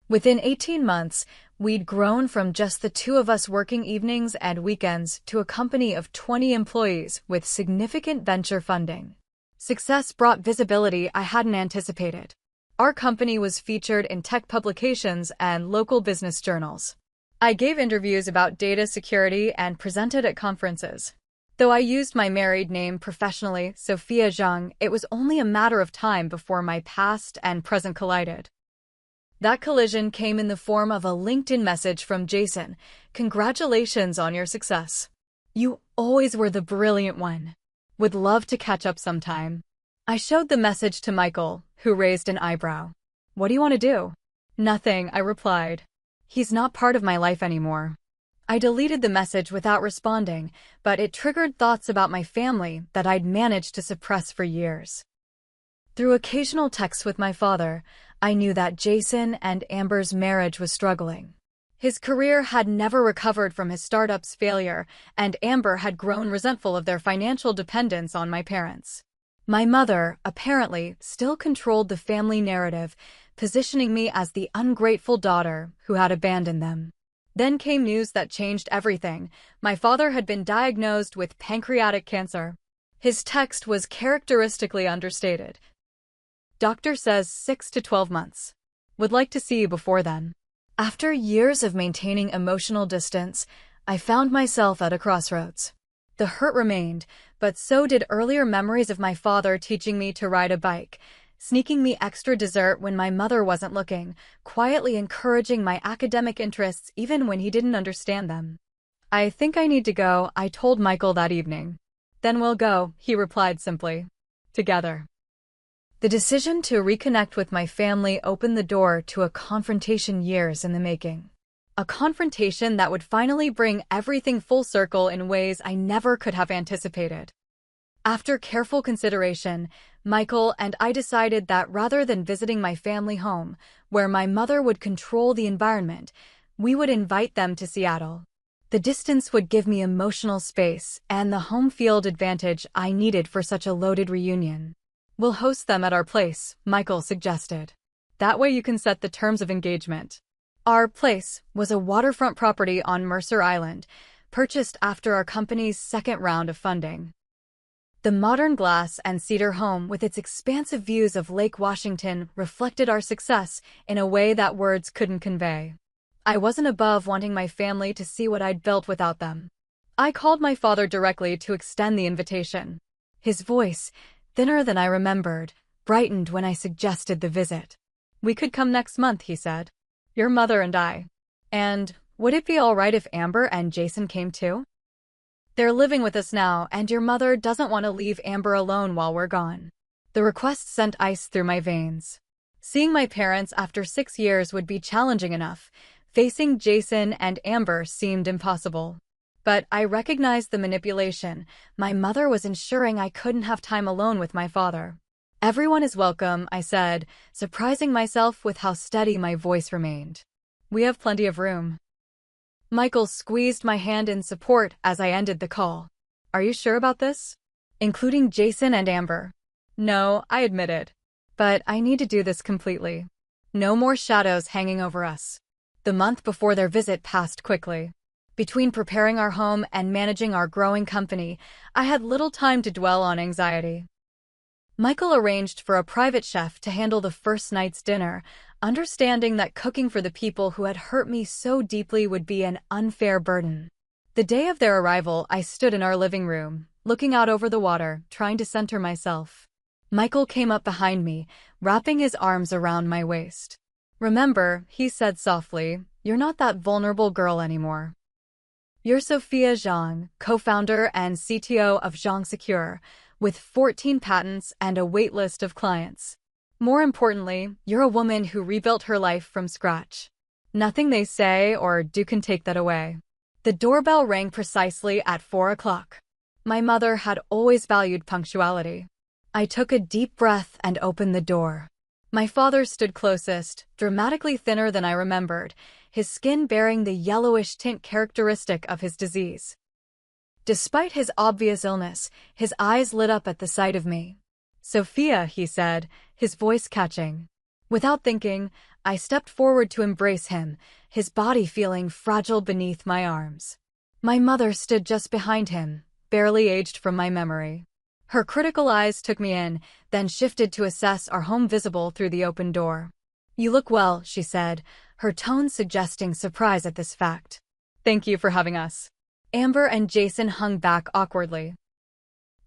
Within 18 months, we'd grown from just the two of us working evenings and weekends to a company of 20 employees with significant venture funding. Success brought visibility I hadn't anticipated. Our company was featured in tech publications and local business journals. I gave interviews about data security and presented at conferences. Though I used my married name professionally, Sophia Zhang, it was only a matter of time before my past and present collided. That collision came in the form of a LinkedIn message from Jason. Congratulations on your success. You always were the brilliant one. Would love to catch up sometime. I showed the message to Michael, who raised an eyebrow. What do you want to do? Nothing, I replied. He's not part of my life anymore. I deleted the message without responding, but it triggered thoughts about my family that I'd managed to suppress for years. Through occasional texts with my father, I knew that Jason and Amber's marriage was struggling. His career had never recovered from his startup's failure, and Amber had grown resentful of their financial dependence on my parents. My mother, apparently, still controlled the family narrative, positioning me as the ungrateful daughter who had abandoned them. Then came news that changed everything. My father had been diagnosed with pancreatic cancer. His text was characteristically understated. Doctor says 6 to 12 months. Would like to see you before then. After years of maintaining emotional distance, I found myself at a crossroads. The hurt remained, but so did earlier memories of my father teaching me to ride a bike, sneaking me extra dessert when my mother wasn't looking, quietly encouraging my academic interests even when he didn't understand them. I think I need to go, I told Michael that evening. Then we'll go, he replied simply. Together. The decision to reconnect with my family opened the door to a confrontation years in the making. A confrontation that would finally bring everything full circle in ways I never could have anticipated. After careful consideration, Michael and I decided that rather than visiting my family home, where my mother would control the environment, we would invite them to Seattle. The distance would give me emotional space and the home field advantage I needed for such a loaded reunion. We'll host them at our place, Michael suggested. That way you can set the terms of engagement. Our place was a waterfront property on Mercer Island, purchased after our company's second round of funding. The modern glass and cedar home with its expansive views of Lake Washington reflected our success in a way that words couldn't convey. I wasn't above wanting my family to see what I'd built without them. I called my father directly to extend the invitation. His voice, thinner than I remembered, brightened when I suggested the visit. We could come next month, he said. Your mother and I. And Would it be all right if Amber and Jason came too? They're living with us now, and your mother doesn't want to leave Amber alone while we're gone. The request sent ice through my veins. Seeing my parents after 6 years would be challenging enough. Facing Jason and Amber seemed impossible. But I recognized the manipulation. My mother was ensuring I couldn't have time alone with my father. Everyone is welcome, I said, surprising myself with how steady my voice remained. We have plenty of room. Michael squeezed my hand in support as I ended the call. Are you sure about this? Including Jason and Amber? No, I admitted. But I need to do this completely. No more shadows hanging over us. The month before their visit passed quickly. Between preparing our home and managing our growing company, I had little time to dwell on anxiety. Michael arranged for a private chef to handle the first night's dinner, understanding that cooking for the people who had hurt me so deeply would be an unfair burden. The day of their arrival, I stood in our living room, looking out over the water, trying to center myself. Michael came up behind me, wrapping his arms around my waist. Remember, he said softly, you're not that vulnerable girl anymore. You're Sophia Zhang, co-founder and CTO of Zhang Secure, with 14 patents and a waitlist of clients. More importantly, you're a woman who rebuilt her life from scratch. Nothing they say or do can take that away. The doorbell rang precisely at 4 o'clock. My mother had always valued punctuality. I took a deep breath and opened the door. My father stood closest, dramatically thinner than I remembered, his skin bearing the yellowish tint characteristic of his disease. Despite his obvious illness, his eyes lit up at the sight of me. Sophia, he said, his voice catching. Without thinking, I stepped forward to embrace him, his body feeling fragile beneath my arms. My mother stood just behind him, barely aged from my memory. Her critical eyes took me in, then shifted to assess our home visible through the open door. You look well, she said, her tone suggesting surprise at this fact. Thank you for having us. Amber and Jason hung back awkwardly.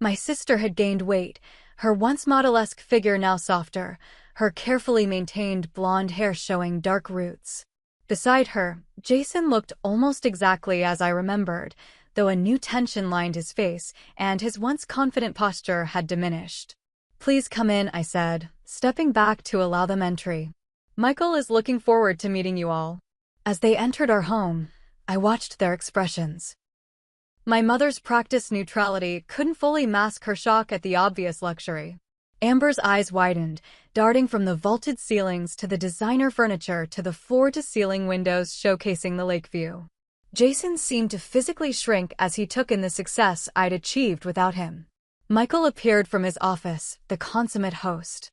My sister had gained weight, her once model-esque figure now softer, her carefully maintained blonde hair showing dark roots. Beside her, Jason looked almost exactly as I remembered, though a new tension lined his face, and his once confident posture had diminished. Please come in, I said, stepping back to allow them entry. Michael is looking forward to meeting you all. As they entered our home, I watched their expressions. My mother's practiced neutrality couldn't fully mask her shock at the obvious luxury. Amber's eyes widened, darting from the vaulted ceilings to the designer furniture to the floor-to-ceiling windows showcasing the lake view. Jason seemed to physically shrink as he took in the success I'd achieved without him. Michael appeared from his office, the consummate host.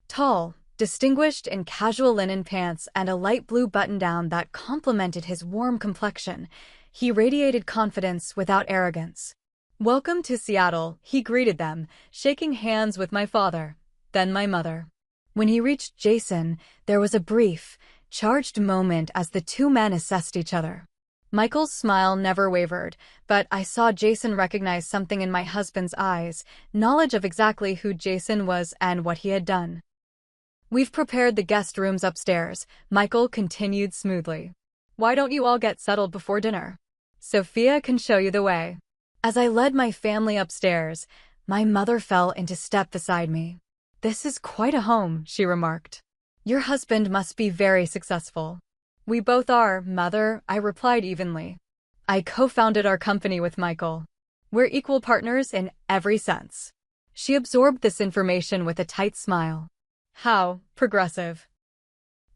Tall, distinguished in casual linen pants and a light blue button-down that complemented his warm complexion, he radiated confidence without arrogance. Welcome to Seattle, he greeted them, shaking hands with my father, then my mother. When he reached Jason, there was a brief, charged moment as the two men assessed each other. Michael's smile never wavered, but I saw Jason recognize something in my husband's eyes, knowledge of exactly who Jason was and what he had done. We've prepared the guest rooms upstairs, Michael continued smoothly. Why don't you all get settled before dinner? Sophia can show you the way. As I led my family upstairs, my mother fell into step beside me. This is quite a home, she remarked. Your husband must be very successful. We both are, Mother, I replied evenly. I co-founded our company with Michael. We're equal partners in every sense. She absorbed this information with a tight smile. How progressive.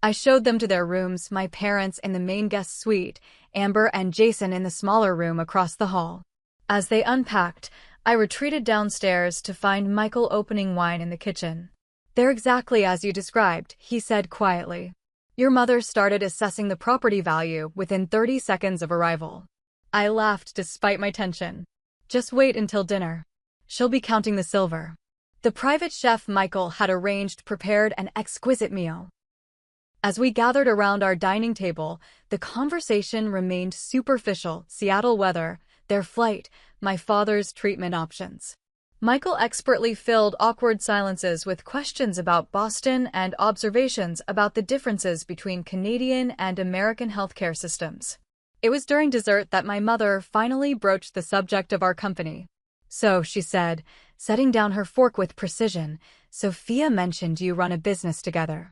I showed them to their rooms, my parents in the main guest suite, Amber and Jason in the smaller room across the hall. As they unpacked, I retreated downstairs to find Michael opening wine in the kitchen. They're exactly as you described, he said quietly. Your mother started assessing the property value within 30 seconds of arrival. I laughed despite my tension. Just wait until dinner. She'll be counting the silver. The private chef Michael had arranged prepared an exquisite meal. As we gathered around our dining table, the conversation remained superficial: Seattle weather, their flight, my father's treatment options. Michael expertly filled awkward silences with questions about Boston and observations about the differences between Canadian and American healthcare systems. It was during dessert that my mother finally broached the subject of our company. So, she said, setting down her fork with precision, Sophia mentioned you run a business together.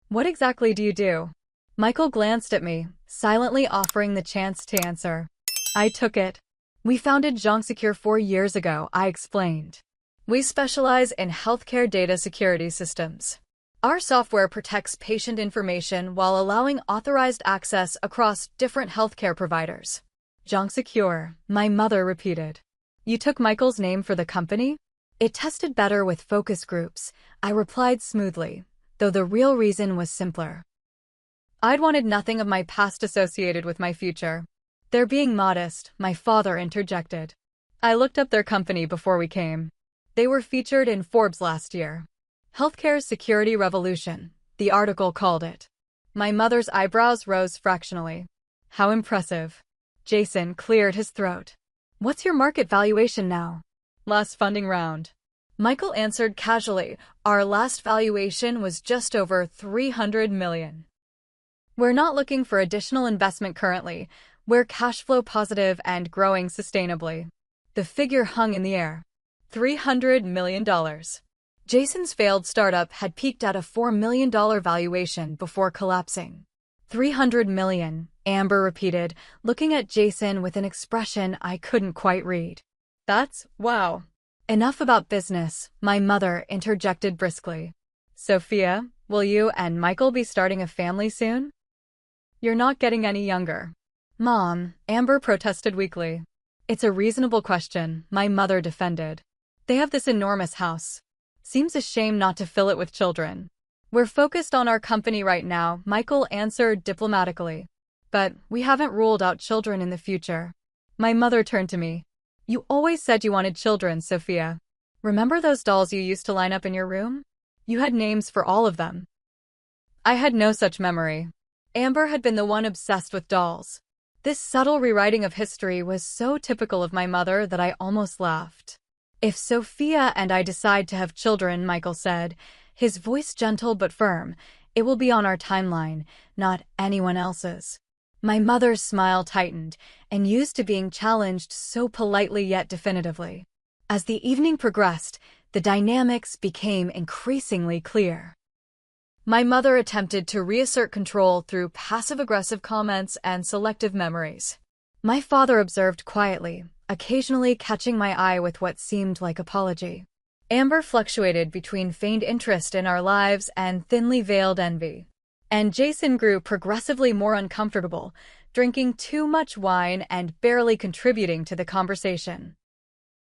What exactly do you do? Michael glanced at me, silently offering the chance to answer. I took it. We founded JongSecure 4 years ago, I explained. We specialize in healthcare data security systems. Our software protects patient information while allowing authorized access across different healthcare providers. JongSecure, my mother repeated. You took Michael's name for the company? It tested better with focus groups, I replied smoothly, though the real reason was simpler. I'd wanted nothing of my past associated with my future. They're being modest, my father interjected. I looked up their company before we came. They were featured in Forbes last year. Healthcare's Security Revolution, the article called it. My mother's eyebrows rose fractionally. How impressive. Jason cleared his throat. What's your market valuation now? Last funding round. Michael answered casually, our last valuation was just over $300 million. We're not looking for additional investment currently. We're cash flow positive and growing sustainably. The figure hung in the air. $300 million. Jason's failed startup had peaked at a $4 million valuation before collapsing. $300 million, Amber repeated, looking at Jason with an expression I couldn't quite read. That's wow. Enough about business, my mother interjected briskly. Sophia, will you and Michael be starting a family soon? You're not getting any younger. Mom, Amber protested weakly. It's a reasonable question, my mother defended. They have this enormous house. Seems a shame not to fill it with children. We're focused on our company right now, Michael answered diplomatically. But we haven't ruled out children in the future. My mother turned to me. You always said you wanted children, Sophia. Remember those dolls you used to line up in your room? You had names for all of them. I had no such memory. Amber had been the one obsessed with dolls. This subtle rewriting of history was so typical of my mother that I almost laughed. If Sophia and I decide to have children, Michael said, his voice gentle but firm, it will be on our timeline, not anyone else's. My mother's smile tightened, and used to being challenged so politely yet definitively. As the evening progressed, the dynamics became increasingly clear. My mother attempted to reassert control through passive-aggressive comments and selective memories. My father observed quietly, occasionally catching my eye with what seemed like apology. Amber fluctuated between feigned interest in our lives and thinly veiled envy. And Jason grew progressively more uncomfortable, drinking too much wine and barely contributing to the conversation.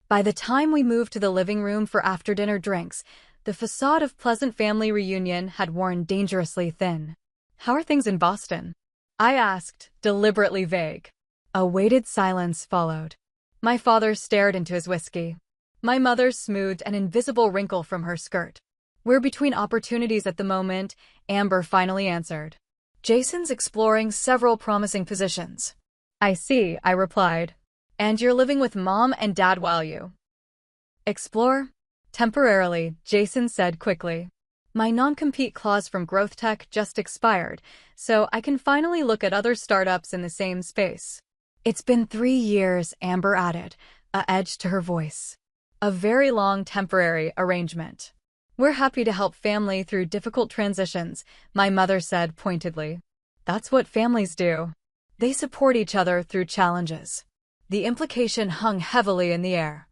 By the time we moved to the living room for after-dinner drinks, the facade of pleasant family reunion had worn dangerously thin. How are things in Boston? I asked, deliberately vague. A weighted silence followed. My father stared into his whiskey. My mother smoothed an invisible wrinkle from her skirt. We're between opportunities at the moment, Amber finally answered. Jason's exploring several promising positions. I see, I replied. And you're living with Mom and Dad while you explore? Temporarily, Jason said quickly. My non-compete clause from Growth Tech just expired, so I can finally look at other startups in the same space. It's been 3 years, Amber added, a edge to her voice. A very long temporary arrangement. We're happy to help family through difficult transitions, my mother said pointedly. That's what families do. They support each other through challenges. The implication hung heavily in the air.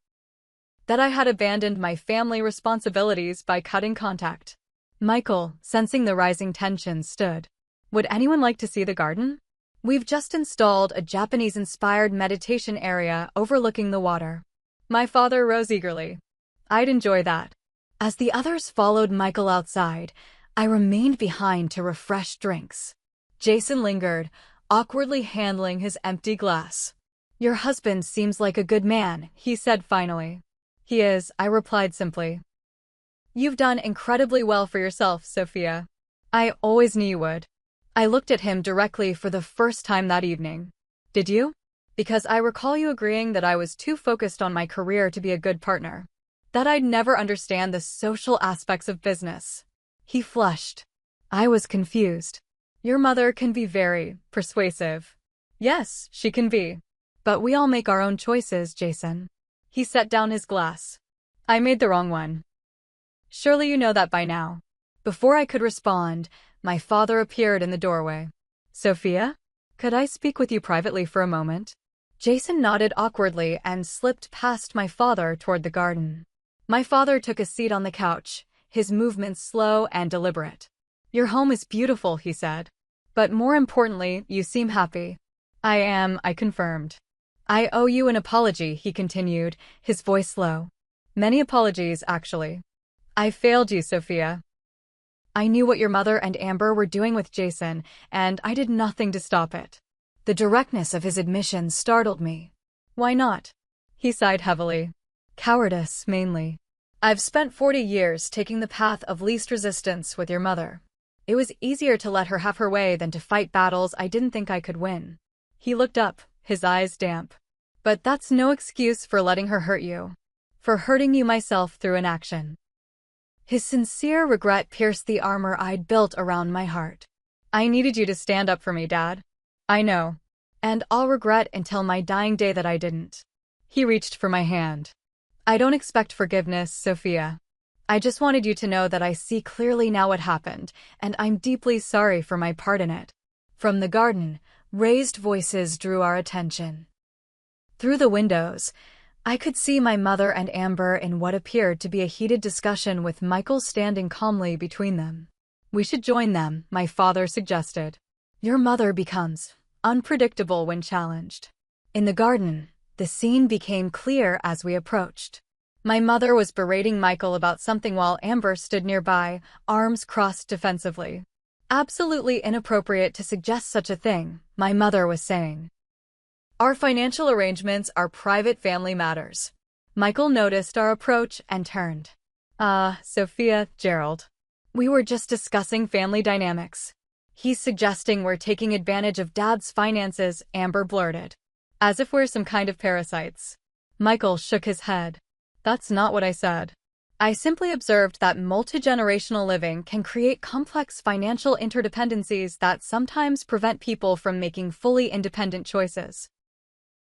That I had abandoned my family responsibilities by cutting contact. Michael, sensing the rising tension, stood. Would anyone like to see the garden? We've just installed a Japanese-inspired meditation area overlooking the water. My father rose eagerly. I'd enjoy that. As the others followed Michael outside, I remained behind to refresh drinks. Jason lingered, awkwardly handling his empty glass. Your husband seems like a good man, he said finally. He is, I replied simply. You've done incredibly well for yourself, Sophia. I always knew you would. I looked at him directly for the first time that evening. Did you? Because I recall you agreeing that I was too focused on my career to be a good partner. That I'd never understand the social aspects of business. He flushed. I was confused. Your mother can be very persuasive. Yes, she can be. But we all make our own choices, Jason. He set down his glass. I made the wrong one. Surely you know that by now. Before I could respond, my father appeared in the doorway. Sophia? Could I speak with you privately for a moment? Jason nodded awkwardly and slipped past my father toward the garden. My father took a seat on the couch, his movements slow and deliberate. Your home is beautiful, he said. But more importantly, you seem happy. I confirmed. I owe you an apology, he continued, his voice low. Many apologies, actually. I failed you, Sophia. I knew what your mother and Amber were doing with Jason, and I did nothing to stop it. The directness of his admission startled me. Why not? He sighed heavily. Cowardice, mainly. I've spent 40 years taking the path of least resistance with your mother. It was easier to let her have her way than to fight battles I didn't think I could win. He looked up, his eyes damp. But that's no excuse for letting her hurt you. For hurting you myself through inaction. His sincere regret pierced the armor I'd built around my heart. I needed you to stand up for me, Dad. I know. And I'll regret until my dying day that I didn't. He reached for my hand. I don't expect forgiveness, Sophia. I just wanted you to know that I see clearly now what happened, and I'm deeply sorry for my part in it. From the garden, raised voices drew our attention. Through the windows, I could see my mother and Amber in what appeared to be a heated discussion with Michael standing calmly between them. We should join them, my father suggested. Your mother becomes unpredictable when challenged. In the garden, the scene became clear as we approached. My mother was berating Michael about something while Amber stood nearby, arms crossed defensively. Absolutely inappropriate to suggest such a thing, my mother was saying. Our financial arrangements are private family matters. Michael noticed our approach and turned. Sophia, Gerald. We were just discussing family dynamics. He's suggesting we're taking advantage of Dad's finances, Amber blurted. As if we're some kind of parasites. Michael shook his head. That's not what I said. I simply observed that multi-generational living can create complex financial interdependencies that sometimes prevent people from making fully independent choices.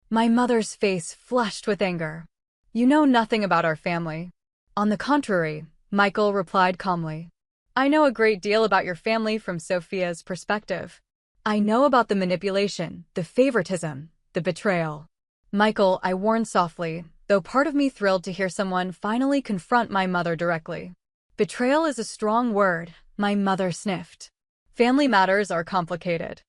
My mother's face flushed with anger. You know nothing about our family. On the contrary, Michael replied calmly. I know a great deal about your family from Sophia's perspective. I know about the manipulation, the favoritism, the betrayal. Michael, I warned softly, though part of me thrilled to hear someone finally confront my mother directly. Betrayal is a strong word, my mother sniffed. Family matters are complicated.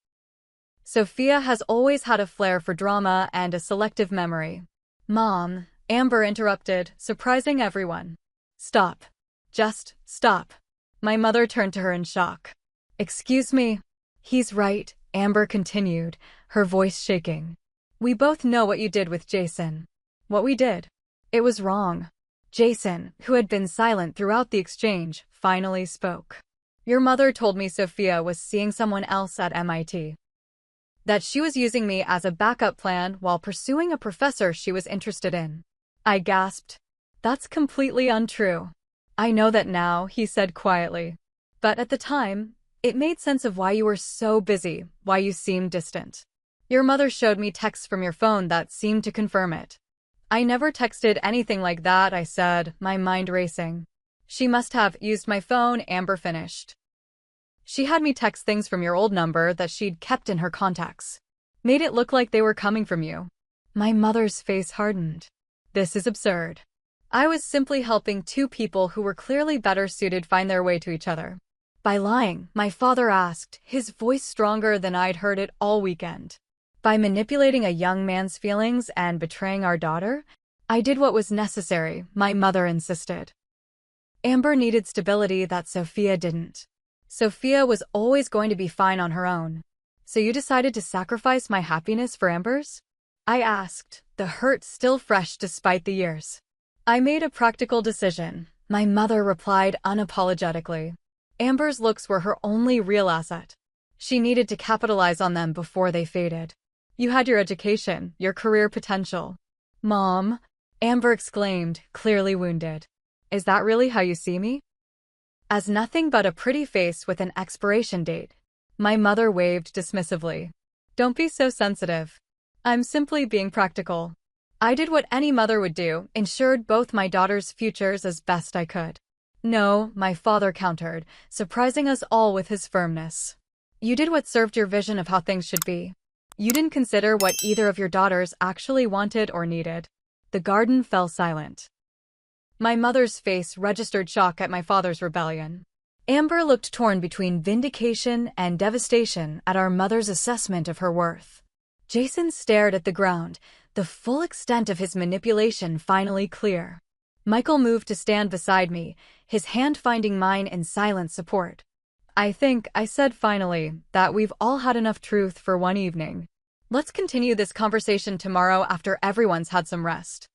Sophia has always had a flair for drama and a selective memory. Mom, Amber interrupted, surprising everyone. Stop. Just stop. My mother turned to her in shock. Excuse me. He's right, Amber continued, her voice shaking. We both know what you did with Jason. What we did. It was wrong. Jason, who had been silent throughout the exchange, finally spoke. Your mother told me Sophia was seeing someone else at MIT. That she was using me as a backup plan while pursuing a professor she was interested in. I gasped. That's completely untrue. I know that now, he said quietly. But at the time, it made sense of why you were so busy, why you seemed distant. Your mother showed me texts from your phone that seemed to confirm it. I never texted anything like that, I said, my mind racing. She must have used my phone, Amber finished. She had me text things from your old number that she'd kept in her contacts. Made it look like they were coming from you. My mother's face hardened. This is absurd. I was simply helping two people who were clearly better suited find their way to each other. By lying, my father asked, his voice stronger than I'd heard it all weekend. By manipulating a young man's feelings and betraying our daughter, I did what was necessary, my mother insisted. Amber needed stability that Sophia didn't. Sophia was always going to be fine on her own. So you decided to sacrifice my happiness for Amber's? I asked, the hurt still fresh despite the years. I made a practical decision, my mother replied unapologetically. Amber's looks were her only real asset. She needed to capitalize on them before they faded. You had your education, your career potential. Mom, Amber exclaimed, clearly wounded. Is that really how you see me? As nothing but a pretty face with an expiration date. My mother waved dismissively. Don't be so sensitive. I'm simply being practical. I did what any mother would do, ensured both my daughters' futures as best I could. No, my father countered, surprising us all with his firmness. You did what served your vision of how things should be. You didn't consider what either of your daughters actually wanted or needed. The garden fell silent. My mother's face registered shock at my father's rebellion. Amber looked torn between vindication and devastation at our mother's assessment of her worth. Jason stared at the ground, the full extent of his manipulation finally clear. Michael moved to stand beside me, his hand finding mine in silent support. I think I said finally that we've all had enough truth for one evening. Let's continue this conversation tomorrow after everyone's had some rest.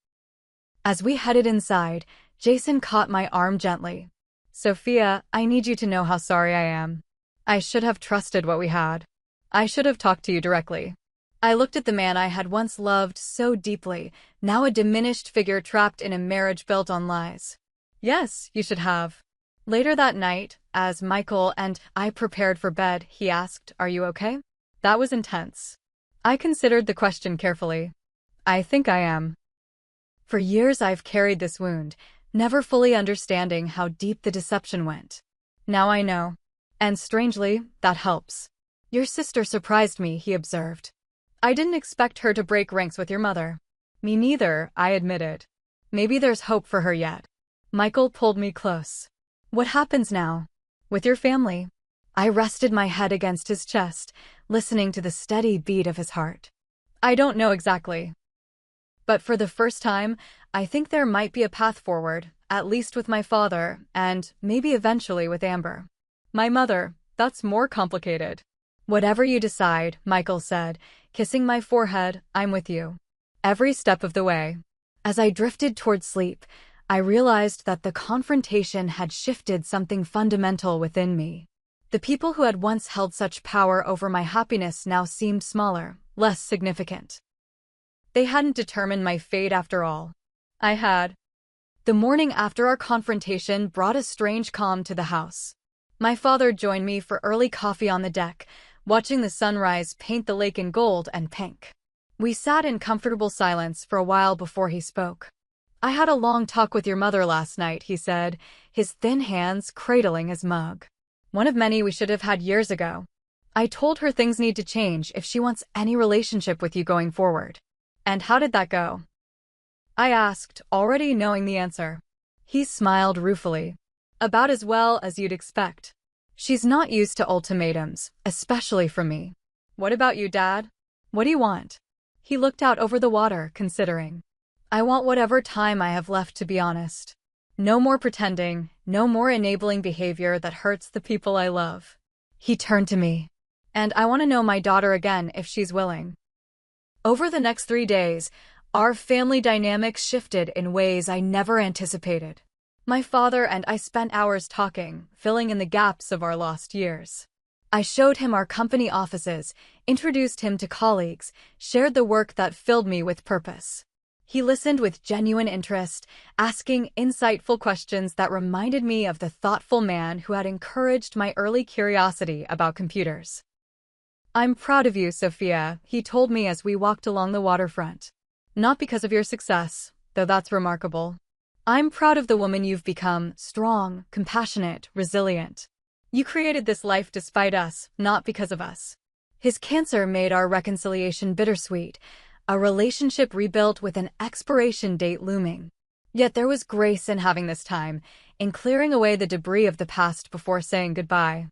As we headed inside, Jason caught my arm gently. Sophia, I need you to know how sorry I am. I should have trusted what we had. I should have talked to you directly. I looked at the man I had once loved so deeply, now a diminished figure trapped in a marriage built on lies. Yes, you should have. Later that night, as Michael and I prepared for bed, he asked, "Are you okay?" That was intense. I considered the question carefully. I think I am. For years I've carried this wound, never fully understanding how deep the deception went. Now I know. And strangely, that helps. Your sister surprised me, he observed. I didn't expect her to break ranks with your mother. Me neither, I admitted. Maybe there's hope for her yet. Michael pulled me close. What happens now? With your family? I rested my head against his chest, listening to the steady beat of his heart. I don't know exactly. But for the first time, I think there might be a path forward, at least with my father, and maybe eventually with Amber. My mother, that's more complicated. Whatever you decide, Michael said, kissing my forehead, I'm with you. Every step of the way. As I drifted toward sleep, I realized that the confrontation had shifted something fundamental within me. The people who had once held such power over my happiness now seemed smaller, less significant. They hadn't determined my fate after all. I had. The morning after our confrontation brought a strange calm to the house. My father joined me for early coffee on the deck, watching the sunrise paint the lake in gold and pink. We sat in comfortable silence for a while before he spoke. I had a long talk with your mother last night, he said, his thin hands cradling his mug. One of many we should have had years ago. I told her things need to change if she wants any relationship with you going forward. And how did that go? I asked, already knowing the answer. He smiled ruefully. About as well as you'd expect. She's not used to ultimatums, especially from me. What about you, Dad? What do you want? He looked out over the water, considering. I want whatever time I have left, to be honest. No more pretending, no more enabling behavior that hurts the people I love. He turned to me. And I want to know my daughter again if she's willing. Over the next 3 days, our family dynamics shifted in ways I never anticipated. My father and I spent hours talking, filling in the gaps of our lost years. I showed him our company offices, introduced him to colleagues, shared the work that filled me with purpose. He listened with genuine interest, asking insightful questions that reminded me of the thoughtful man who had encouraged my early curiosity about computers. I'm proud of you, Sophia, he told me as we walked along the waterfront. Not because of your success, though that's remarkable. I'm proud of the woman you've become, strong, compassionate, resilient. You created this life despite us, not because of us. His cancer made our reconciliation bittersweet, a relationship rebuilt with an expiration date looming. Yet there was grace in having this time, in clearing away the debris of the past before saying goodbye.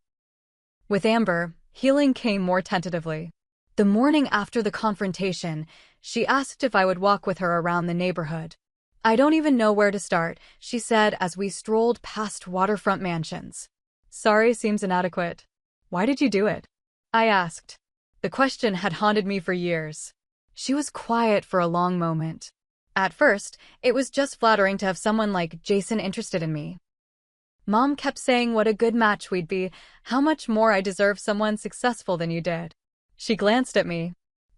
With Amber, healing came more tentatively. The morning after the confrontation, she asked if I would walk with her around the neighborhood. I don't even know where to start, she said as we strolled past waterfront mansions. Sorry seems inadequate. Why did you do it? I asked. The question had haunted me for years. She was quiet for a long moment. At first, it was just flattering to have someone like Jason interested in me. Mom kept saying what a good match we'd be, how much more I deserve someone successful than you did. She glanced at me.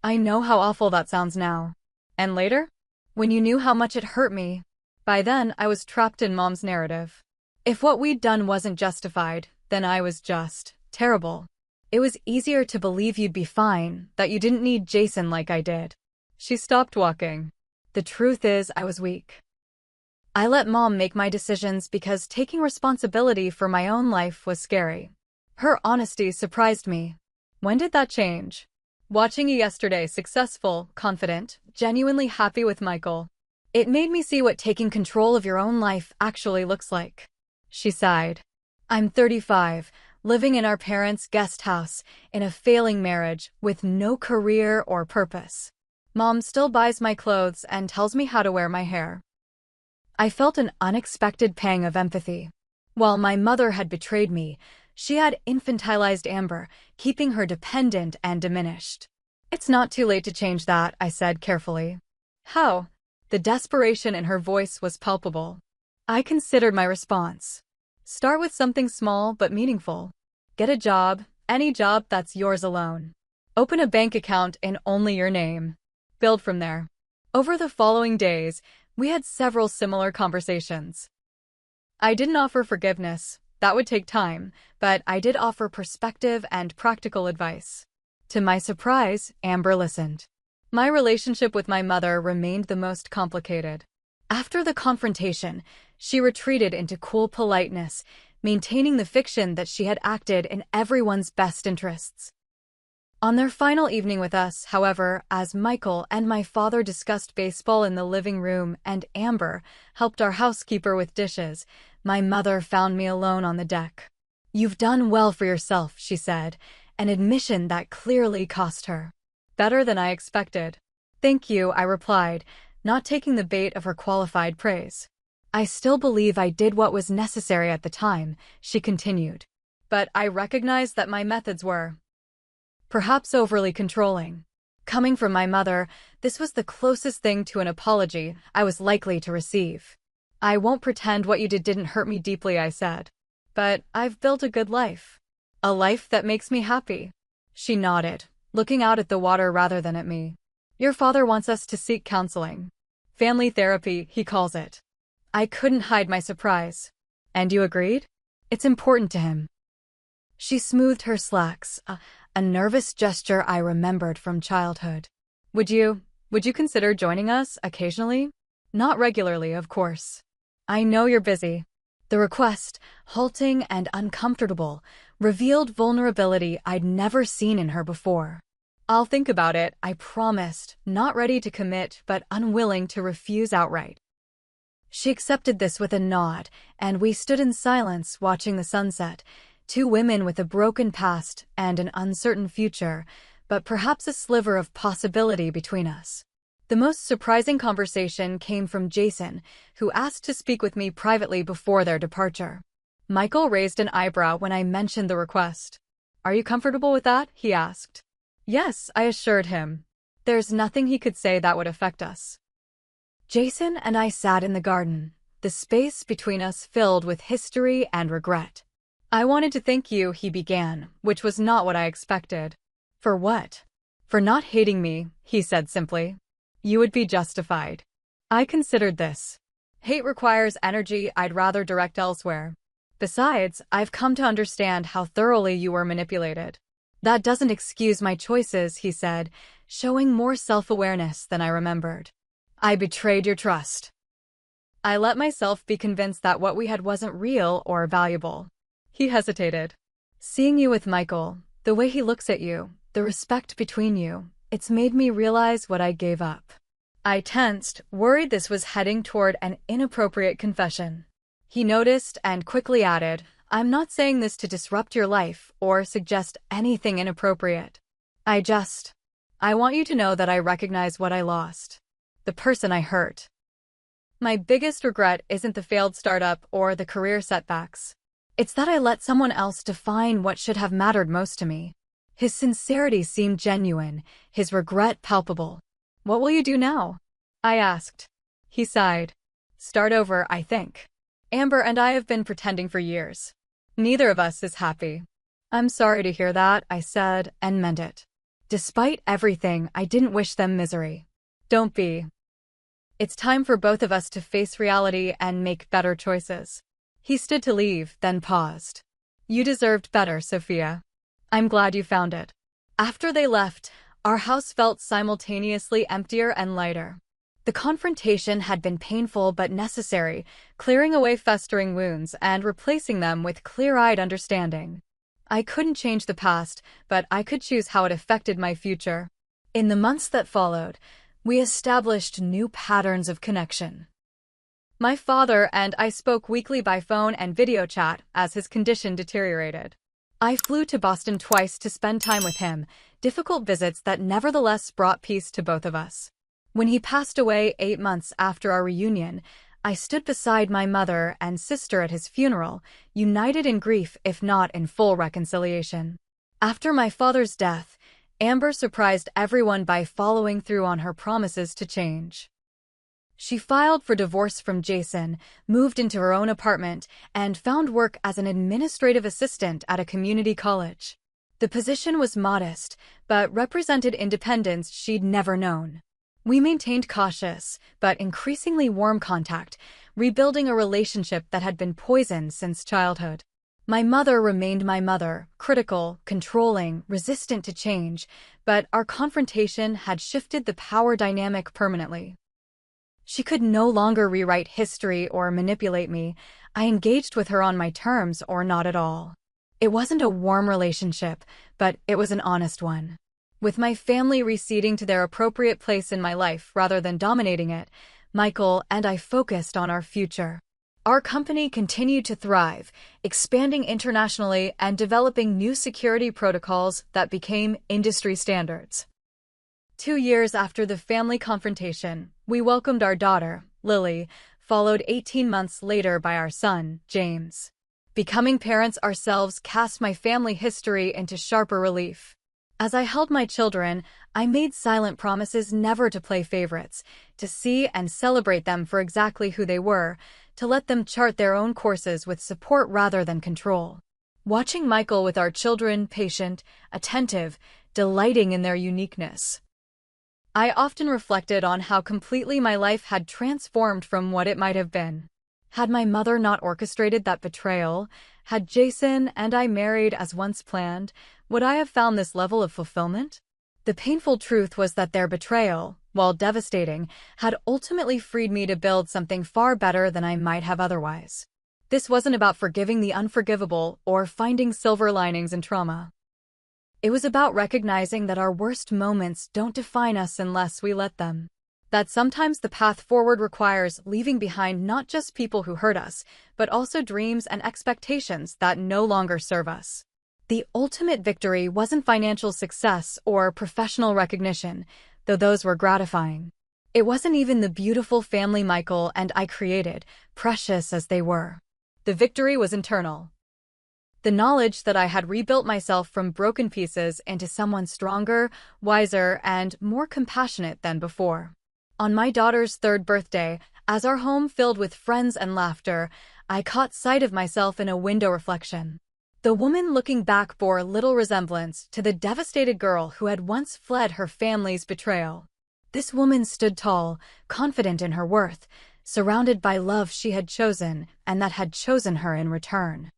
I know how awful that sounds now. And later? When you knew how much it hurt me. By then, I was trapped in Mom's narrative. If what we'd done wasn't justified, then I was just terrible. It was easier to believe you'd be fine, that you didn't need Jason like I did. She stopped walking. The truth is, I was weak. I let Mom make my decisions because taking responsibility for my own life was scary. Her honesty surprised me. When did that change? Watching you yesterday, successful, confident, genuinely happy with Michael. It made me see what taking control of your own life actually looks like. She sighed. I'm 35, living in our parents' guest house, in a failing marriage, with no career or purpose. Mom still buys my clothes and tells me how to wear my hair. I felt an unexpected pang of empathy. While my mother had betrayed me, she had infantilized Amber, keeping her dependent and diminished. It's not too late to change that, I said carefully. How? The desperation in her voice was palpable. I considered my response. Start with something small but meaningful. Get a job, any job that's yours alone. Open a bank account in only your name. Build from there. Over the following days, we had several similar conversations. I didn't offer forgiveness. That would take time, but I did offer perspective and practical advice. To my surprise, Amber listened. My relationship with my mother remained the most complicated. After the confrontation, she retreated into cool politeness, maintaining the fiction that she had acted in everyone's best interests. On their final evening with us, however, as Michael and my father discussed baseball in the living room and Amber helped our housekeeper with dishes, my mother found me alone on the deck. You've done well for yourself, she said, an admission that clearly cost her. Better than I expected. Thank you, I replied, not taking the bait of her qualified praise. I still believe I did what was necessary at the time, she continued. But I recognized that my methods were perhaps overly controlling. Coming from my mother, this was the closest thing to an apology I was likely to receive. I won't pretend what you did didn't hurt me deeply, I said. But I've built a good life. A life that makes me happy. She nodded, looking out at the water rather than at me. Your father wants us to seek counseling. Family therapy, he calls it. I couldn't hide my surprise. And you agreed? It's important to him. She smoothed her slacks, a nervous gesture I remembered from childhood. Would you consider joining us occasionally? Not regularly, of course. I know you're busy. The request, halting and uncomfortable, revealed vulnerability I'd never seen in her before. I'll think about it, I promised, not ready to commit but unwilling to refuse outright. She accepted this with a nod, and we stood in silence watching the sunset, two women with a broken past and an uncertain future, but perhaps a sliver of possibility between us. The most surprising conversation came from Jason, who asked to speak with me privately before their departure. Michael raised an eyebrow when I mentioned the request. Are you comfortable with that? He asked. Yes, I assured him. There's nothing he could say that would affect us. Jason and I sat in the garden, the space between us filled with history and regret. I wanted to thank you, he began, which was not what I expected. For what? For not hating me, he said simply. You would be justified. I considered this. Hate requires energy I'd rather direct elsewhere. Besides, I've come to understand how thoroughly you were manipulated. That doesn't excuse my choices, he said, showing more self-awareness than I remembered. I betrayed your trust. I let myself be convinced that what we had wasn't real or valuable. He hesitated. Seeing you with Michael, the way he looks at you, the respect between you, it's made me realize what I gave up. I tensed, worried this was heading toward an inappropriate confession. He noticed and quickly added, I'm not saying this to disrupt your life or suggest anything inappropriate. I want you to know that I recognize what I lost. The person I hurt. My biggest regret isn't the failed startup or the career setbacks. It's that I let someone else define what should have mattered most to me. His sincerity seemed genuine, his regret palpable. What will you do now? I asked. He sighed. Start over, I think. Amber and I have been pretending for years. Neither of us is happy. I'm sorry to hear that, I said, and meant it. Despite everything, I didn't wish them misery. Don't be. It's time for both of us to face reality and make better choices. He stood to leave, then paused. You deserved better, Sophia. I'm glad you found it. After they left, our house felt simultaneously emptier and lighter. The confrontation had been painful but necessary, clearing away festering wounds and replacing them with clear-eyed understanding. I couldn't change the past, but I could choose how it affected my future. In the months that followed, we established new patterns of connection. My father and I spoke weekly by phone and video chat as his condition deteriorated. I flew to Boston twice to spend time with him, difficult visits that nevertheless brought peace to both of us. When he passed away 8 months after our reunion, I stood beside my mother and sister at his funeral, united in grief if not in full reconciliation. After my father's death, Amber surprised everyone by following through on her promises to change. She filed for divorce from Jason, moved into her own apartment, and found work as an administrative assistant at a community college. The position was modest, but represented independence she'd never known. We maintained cautious, but increasingly warm contact, rebuilding a relationship that had been poisoned since childhood. My mother remained my mother, critical, controlling, resistant to change, but our confrontation had shifted the power dynamic permanently. She could no longer rewrite history or manipulate me. I engaged with her on my terms or not at all. It wasn't a warm relationship, but it was an honest one. With my family receding to their appropriate place in my life rather than dominating it, Michael and I focused on our future. Our company continued to thrive, expanding internationally and developing new security protocols that became industry standards. 2 years after the family confrontation, we welcomed our daughter, Lily, followed 18 months later by our son, James. Becoming parents ourselves cast my family history into sharper relief. As I held my children, I made silent promises never to play favorites, to see and celebrate them for exactly who they were, to let them chart their own courses with support rather than control. Watching Michael with our children, patient, attentive, delighting in their uniqueness, I often reflected on how completely my life had transformed from what it might have been. Had my mother not orchestrated that betrayal, had Jason and I married as once planned, would I have found this level of fulfillment? The painful truth was that their betrayal, while devastating, had ultimately freed me to build something far better than I might have otherwise. This wasn't about forgiving the unforgivable or finding silver linings in trauma. It was about recognizing that our worst moments don't define us unless we let them. That sometimes the path forward requires leaving behind not just people who hurt us, but also dreams and expectations that no longer serve us. The ultimate victory wasn't financial success or professional recognition, though those were gratifying. It wasn't even the beautiful family Michael and I created, precious as they were. The victory was internal. The knowledge that I had rebuilt myself from broken pieces into someone stronger, wiser, and more compassionate than before. On my daughter's 3rd birthday, as our home filled with friends and laughter, I caught sight of myself in a window reflection. The woman looking back bore little resemblance to the devastated girl who had once fled her family's betrayal. This woman stood tall, confident in her worth, surrounded by love she had chosen and that had chosen her in return.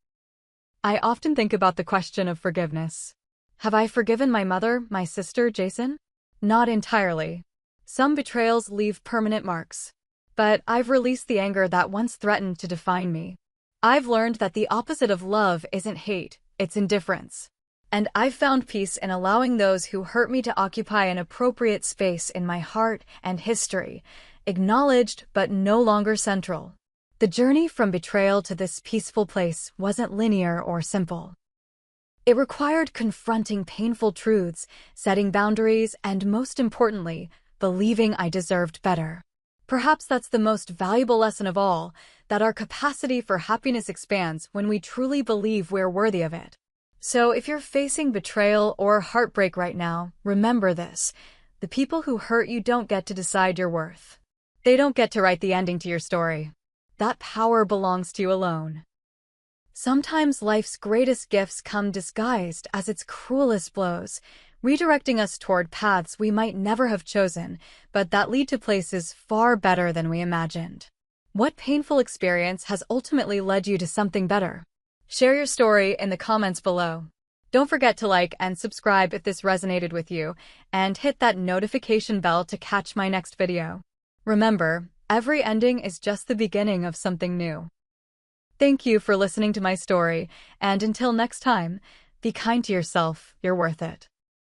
I often think about the question of forgiveness. Have I forgiven my mother, my sister, Jason? Not entirely. Some betrayals leave permanent marks. But I've released the anger that once threatened to define me. I've learned that the opposite of love isn't hate, it's indifference. And I've found peace in allowing those who hurt me to occupy an appropriate space in my heart and history, acknowledged but no longer central. The journey from betrayal to this peaceful place wasn't linear or simple. It required confronting painful truths, setting boundaries, and most importantly, believing I deserved better. Perhaps that's the most valuable lesson of all, that our capacity for happiness expands when we truly believe we're worthy of it. So if you're facing betrayal or heartbreak right now, remember this. The people who hurt you don't get to decide your worth. They don't get to write the ending to your story. That power belongs to you alone. Sometimes life's greatest gifts come disguised as its cruelest blows, redirecting us toward paths we might never have chosen, but that lead to places far better than we imagined. What painful experience has ultimately led you to something better? Share your story in the comments below. Don't forget to like and subscribe if this resonated with you, and hit that notification bell to catch my next video. Remember, every ending is just the beginning of something new. Thank you for listening to my story, and until next time, be kind to yourself, you're worth it.